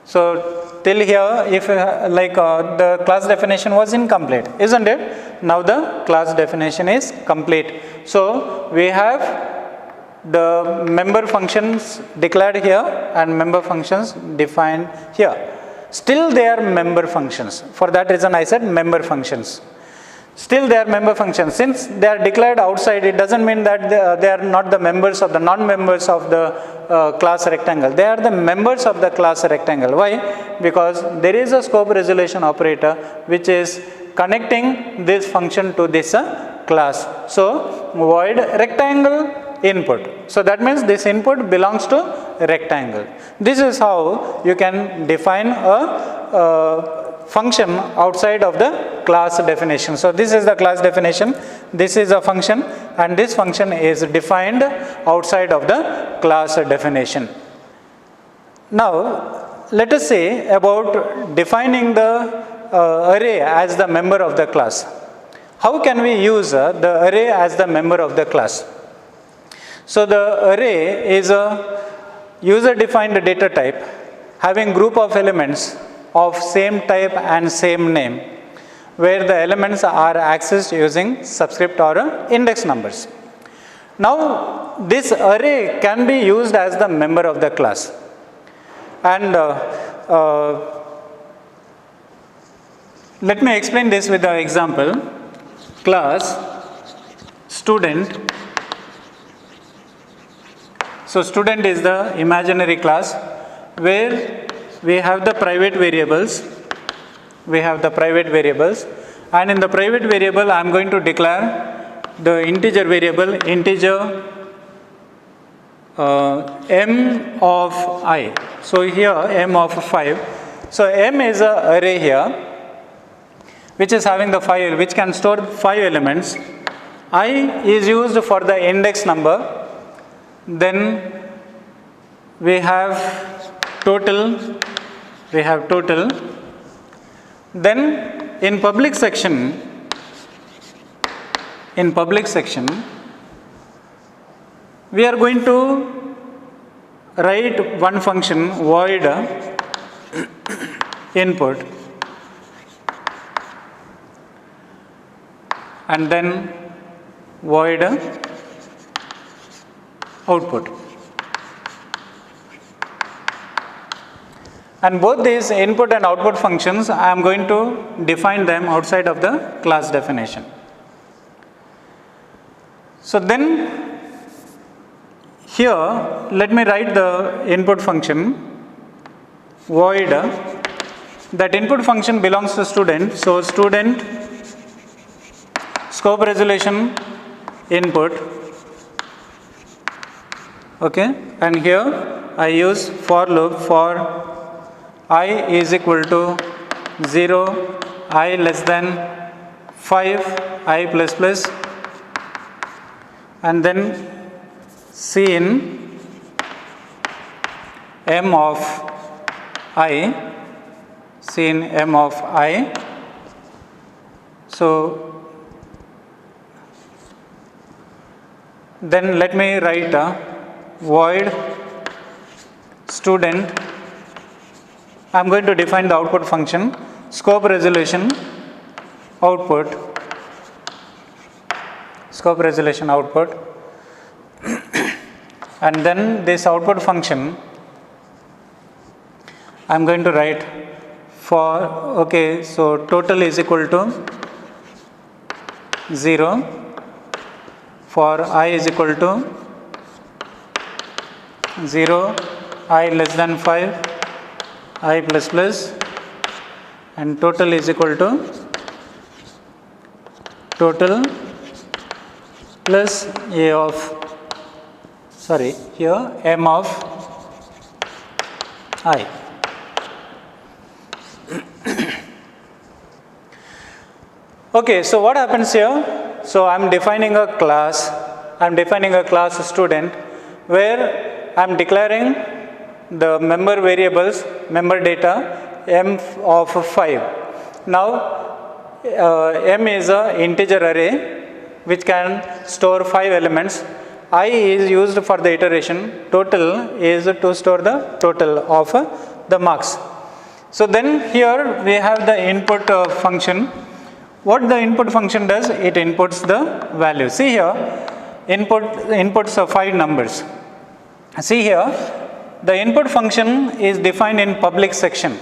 So till here, if the class definition was incomplete, isn't it? Now the class definition is complete. So we have the member functions declared here and member functions defined here. Still they are member functions. For that reason I said member functions. Still they are member functions. Since they are declared outside, it doesn't mean that they are not the members of the non-members of the class rectangle. They are the members of the class rectangle. Why? Because there is a scope resolution operator which is connecting this function to this class. So void rectangle input. So that means this input belongs to rectangle. This is how you can define a function outside of the class definition. So this is the class definition, this is a function, and this function is defined outside of the class definition. Now, let us say about defining the array as the member of the class. How can we use the array as the member of the class? So, the array is a user-defined data type having group of elements of same type and same name, where the elements are accessed using subscript or index numbers. Now, this array can be used as the member of the class. And let me explain this with the example. Class student. So, student is the imaginary class where we have the private variables. And in the private variable I am going to declare the integer variable, integer m of I. So, here m of 5. So, m is a array here which is having the 5, which can store 5 elements. I is used for the index number. Then we have total. Then in public section, we are going to write one function, void input, and then void output. And both these input and output functions, I am going to define them outside of the class definition. So, then here let me write the input function, void, that input function belongs to student. So, student scope resolution input, okay, and here I use for loop for I is equal to 0, I less than 5, I plus plus, and then Cin m of I, Cin m of I. So, then let me write a void student. I am going to define the output function, scope resolution output, and then this output function I am going to write for, okay, so total is equal to 0, for I is equal to 0, I less than 5, I plus plus, and total is equal to total plus a of, here m of I. Okay, so what happens here? So, I am defining a class, student, where I am declaring the member variables, member data m of 5. Now, m is a integer array which can store 5 elements. I is used for the iteration, total is to store the total of the marks. So, then here we have the input function. What the input function does? It inputs the value. See here, inputs 5 numbers. See here, the input function is defined in public section.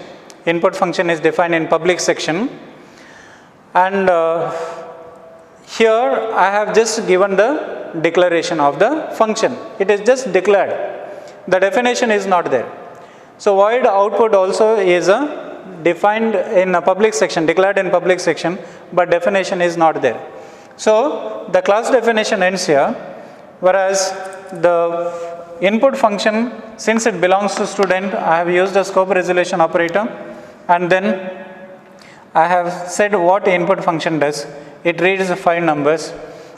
And here I have just given the declaration of the function. It is just declared. The definition is not there. So, void output also is defined in a public section, declared in public section, but definition is not there. So, the class definition ends here, whereas the input function, since it belongs to student, I have used a scope resolution operator, and then I have said what input function does. It reads 5 numbers,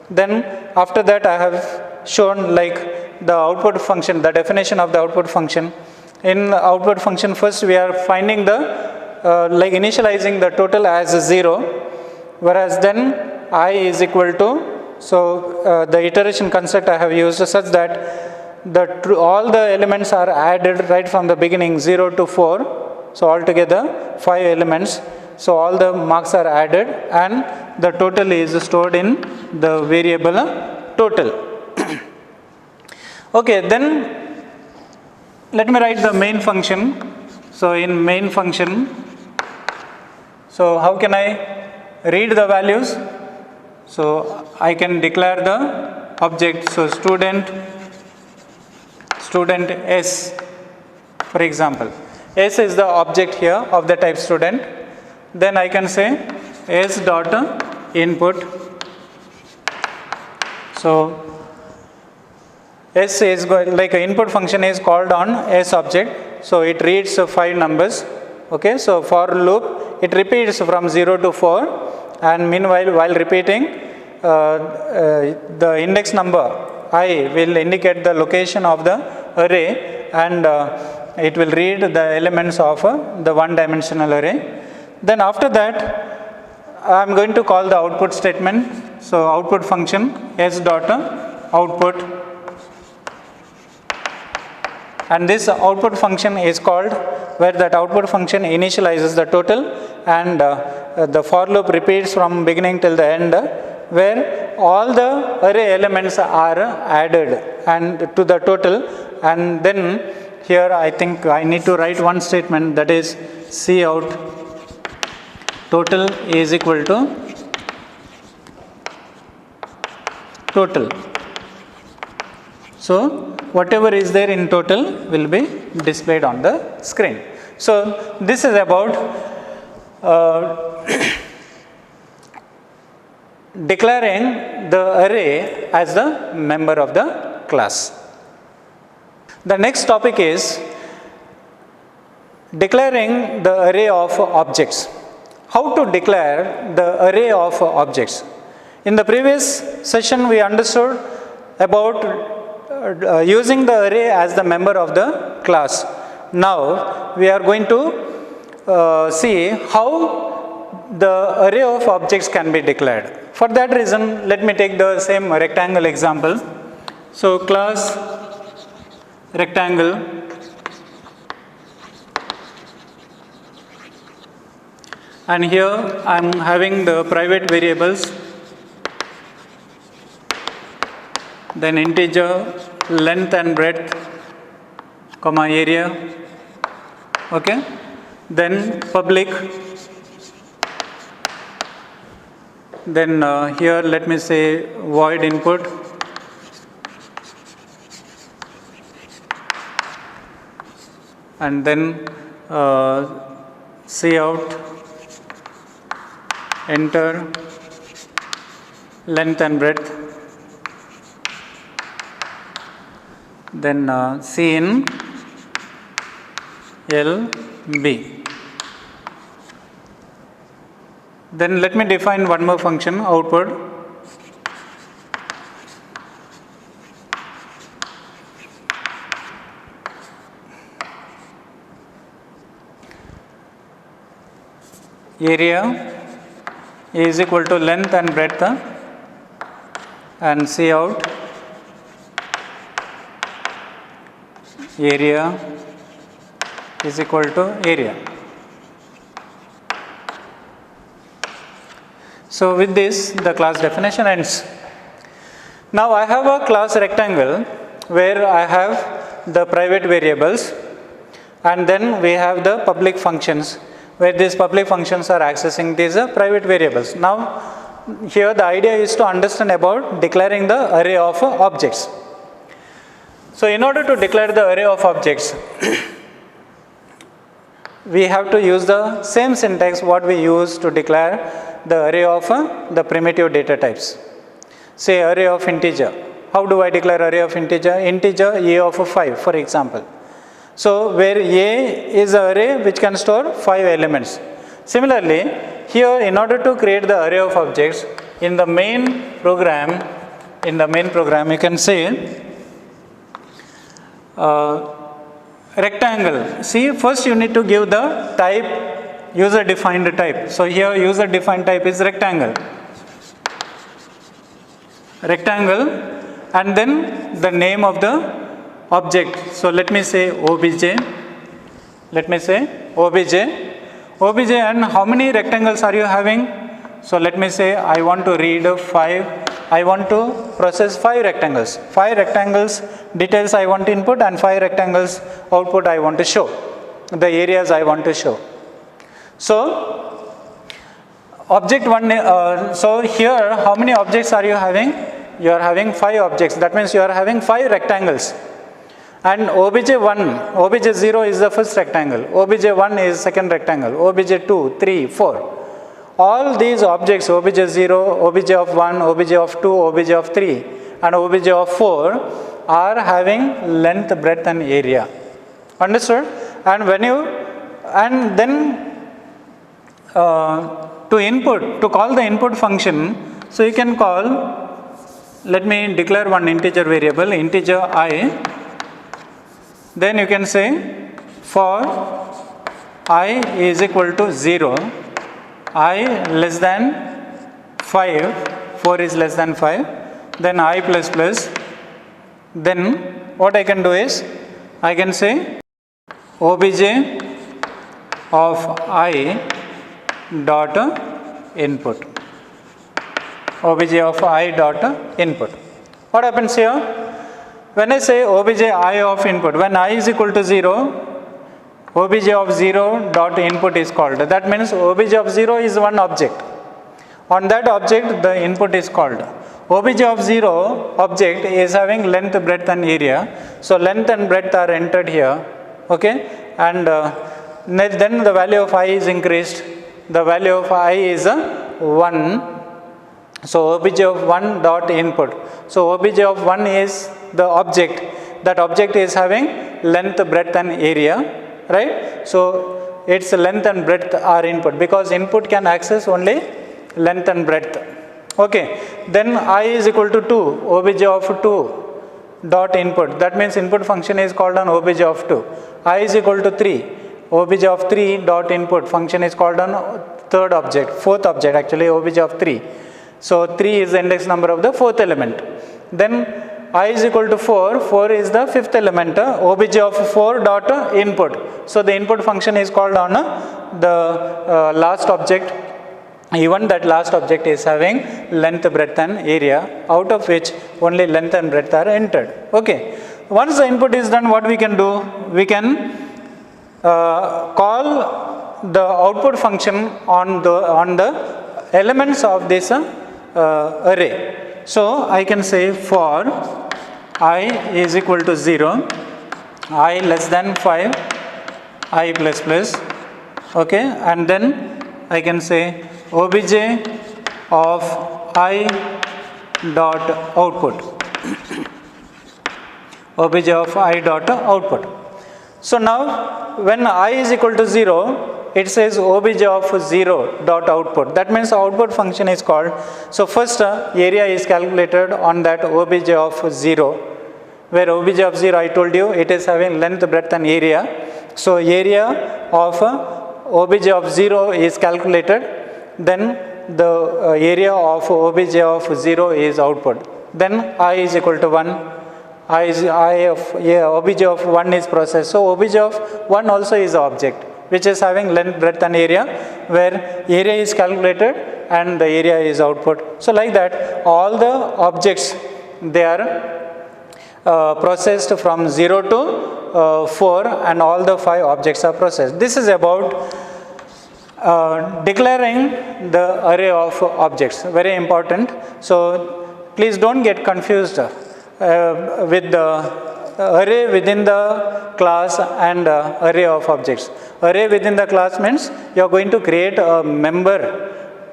Then after that I have shown like the output function, the definition of the output function. In output function, first we are finding the like initializing the total as 0, whereas then I is equal to, so the iteration construct I have used such that all the elements are added right from the beginning 0 to 4, so altogether 5 elements, so all the marks are added and the total is stored in the variable total. Okay, then let me write the main function. So in main function, so how can I read the values? So I can declare the object, so student S, for example. S is the object here of the type student. Then I can say S dot input. So S is like an input function is called on S object. So it reads 5 numbers. Okay, so for loop it repeats from 0 to 4, and meanwhile while repeating the index number I will indicate the location of the array, and it will read the elements of the one dimensional array. Then after that I am going to call the output statement. So output function S dot output, and this output function is called where that output function initializes the total, and the for loop repeats from beginning till the end, where all the array elements are added and to the total. And then here I think I need to write one statement, that is Cout total is equal to total. So whatever is there in total will be displayed on the screen. So this is about declaring the array as the member of the class. The next topic is declaring the array of objects. How to declare the array of objects? In the previous session we understood about using the array as the member of the class. Now we are going to see how the array of objects can be declared. For that reason, let me take the same rectangle example. So class rectangle, and here I am having the private variables, then integer, length and breadth, comma area, okay, then public, then here let me say void input, and then Cout enter length and breadth, then Cin LB. Then let me define one more function, output. Area is equal to length and breadth, and Cout area is equal to area. So with this the class definition ends. Now I have a class rectangle where I have the private variables, and then we have the public functions where these public functions are accessing these private variables. Now here the idea is to understand about declaring the array of objects. So in order to declare the array of objects, we have to use the same syntax what we use to declare the array of the primitive data types. Say array of integer. How do I declare array of integer? Integer a of 5, for example. So where a is an array which can store 5 elements. Similarly, here in order to create the array of objects, in the main program, you can say rectangle. See, first you need to give the type, user defined type. So here user defined type is rectangle, and then the name of the object. So let me say obj, and how many rectangles are you having? So let me say I want to read 5, I want to process 5 rectangles. 5 rectangles details I want to input, and 5 rectangles output I want to show, the areas I want to show. So object 1, so here how many objects are you having? You are having 5 objects. That means you are having 5 rectangles. And obj1, obj0 is the first rectangle, obj1 is second rectangle, obj2, 3, 4. All these objects, obj0, obj of 1, obj of 2, obj of 3 and obj of 4 are having length, breadth and area. Understood? And when you, and then to call the input function, so you can call, let me declare one integer variable, integer I. Then you can say for I is equal to 0, I less than 5, 4 is less than 5, then I plus plus, then what I can do is, I can say obj of I dot input, obj of I dot input. What happens here? When I say obj I of input, when I is equal to 0, obj of 0 dot input is called. That means obj of 0 is one object. On that object the input is called. Obj of 0 object is having length, breadth and area. So length and breadth are entered here. Okay, and then the value of I is increased. The value of I is 1. So obj of 1 dot input. So obj of 1 is the object. That object is having length, breadth and area. Right? So its length and breadth are input, because input can access only length and breadth. Okay. Then I is equal to 2, obj of 2 dot input. That means input function is called on obj of 2. I is equal to 3, obj of 3 dot input function is called on fourth object actually, obj of 3. So 3 is the index number of the fourth element. Then I is equal to 4, 4 is the fifth element, obj of 4 dot input. So the input function is called on the last object, even that last object is having length, breadth and area, out of which only length and breadth are entered. Okay. Once the input is done, what we can do? We can call the output function on the elements of this array. So I can say for I is equal to 0, I less than 5, I plus plus, okay, and then I can say obj of I dot output, obj of I dot output. So now when I is equal to 0, it says obj of 0 dot output. That means output function is called. So first area is calculated on that obj of 0, where obj of 0 I told you it is having length, breadth and area. So area of obj of 0 is calculated, then the area of obj of 0 is output. Then I is equal to 1, obj of 1 is processed. So obj of 1 also is the object, which is having length, breadth and area, where area is calculated and the area is output. So like that all the objects, they are processed from 0 to 4 and all the 5 objects are processed. This is about declaring the array of objects, very important. So please don't get confused with the array within the class and array of objects. Array within the class means you are going to create a member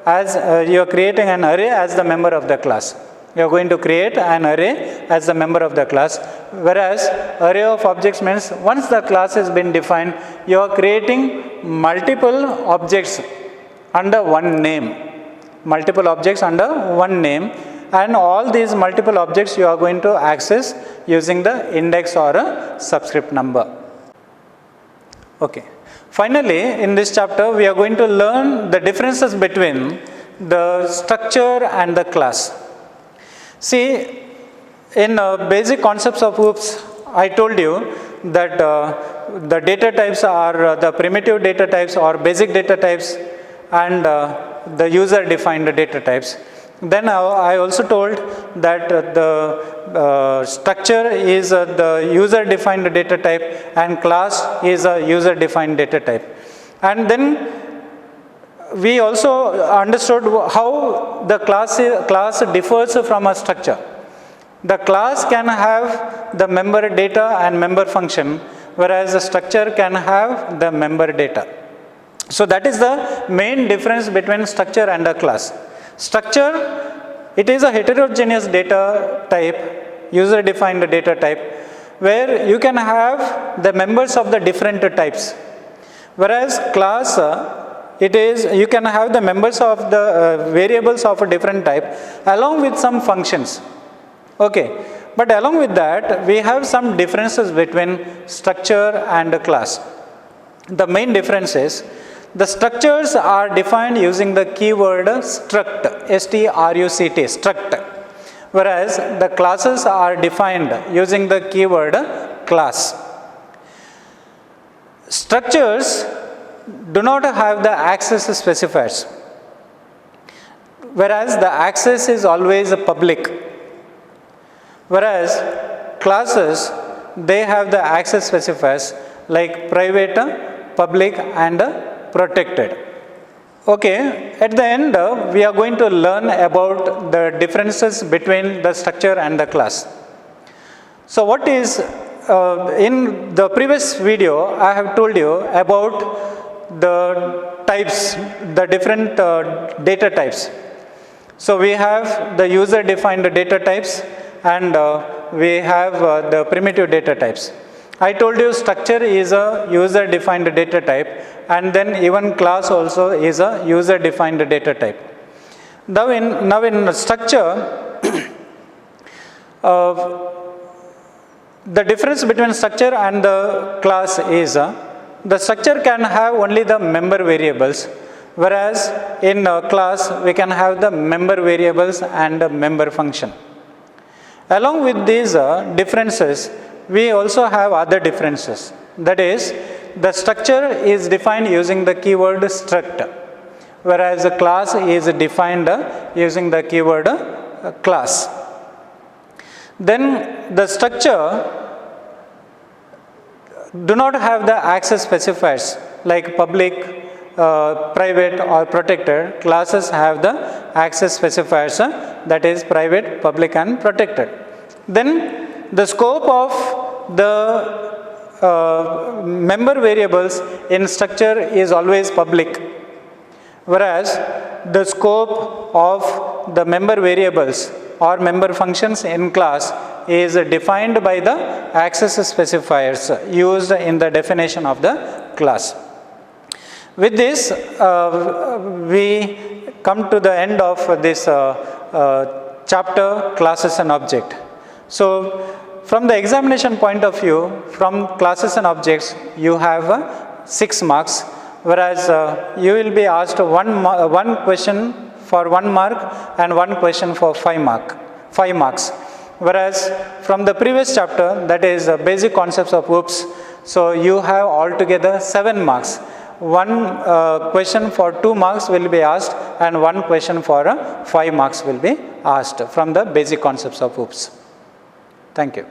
as you are creating an array as the member of the class. You are going to create an array as the member of the class, whereas array of objects means once the class has been defined, you are creating multiple objects under one name. multiple objects under one name, and all these multiple objects you are going to access using the index or a subscript number. Okay. Finally, in this chapter we are going to learn the differences between the structure and the class. See, in basic concepts of OOPS, I told you that the data types are the primitive data types or basic data types and the user defined data types. Then I also told that the structure is the user defined data type and class is a user defined data type. And then we also understood how the class differs from a structure. The class can have the member data and member function, whereas the structure can have the member data. So that is the main difference between structure and a class. Structure, it is a heterogeneous data type, user defined data type, where you can have the members of the different types. Whereas class, it is, you can have the members of the variables of a different type along with some functions. Okay, but along with that, we have some differences between structure and class. The main difference is, the structures are defined using the keyword struct, S-T-R-U-C-T, struct, whereas the classes are defined using the keyword class. Structures do not have the access specifiers, whereas the access is always public. Whereas classes, they have the access specifiers like private, public and protected. Okay, at the end we are going to learn about the differences between the structure and the class. So what is, in the previous video I have told you about the types, the different data types. So we have the user defined data types and we have the primitive data types. I told you structure is a user defined data type, and then even class also is a user defined data type. Now in structure, the difference between structure and the class is the structure can have only the member variables, whereas in class we can have the member variables and the member function. Along with these differences, we also have other differences. That is, the structure is defined using the keyword struct, whereas the class is defined using the keyword class. Then the structure do not have the access specifiers like public, private or protected. Classes have the access specifiers, that is private, public and protected. Then the scope of the member variables in structure is always public, whereas the scope of the member variables or member functions in class is defined by the access specifiers used in the definition of the class. With this, we come to the end of this chapter, classes and object. So from the examination point of view, from classes and objects, you have 6 marks, whereas you will be asked one question for 1 mark and 1 question for 5 marks. Whereas from the previous chapter, that is basic concepts of OOPS, so you have altogether 7 marks. 1 question for 2 marks will be asked and 1 question for 5 marks will be asked from the basic concepts of OOPS. Thank you.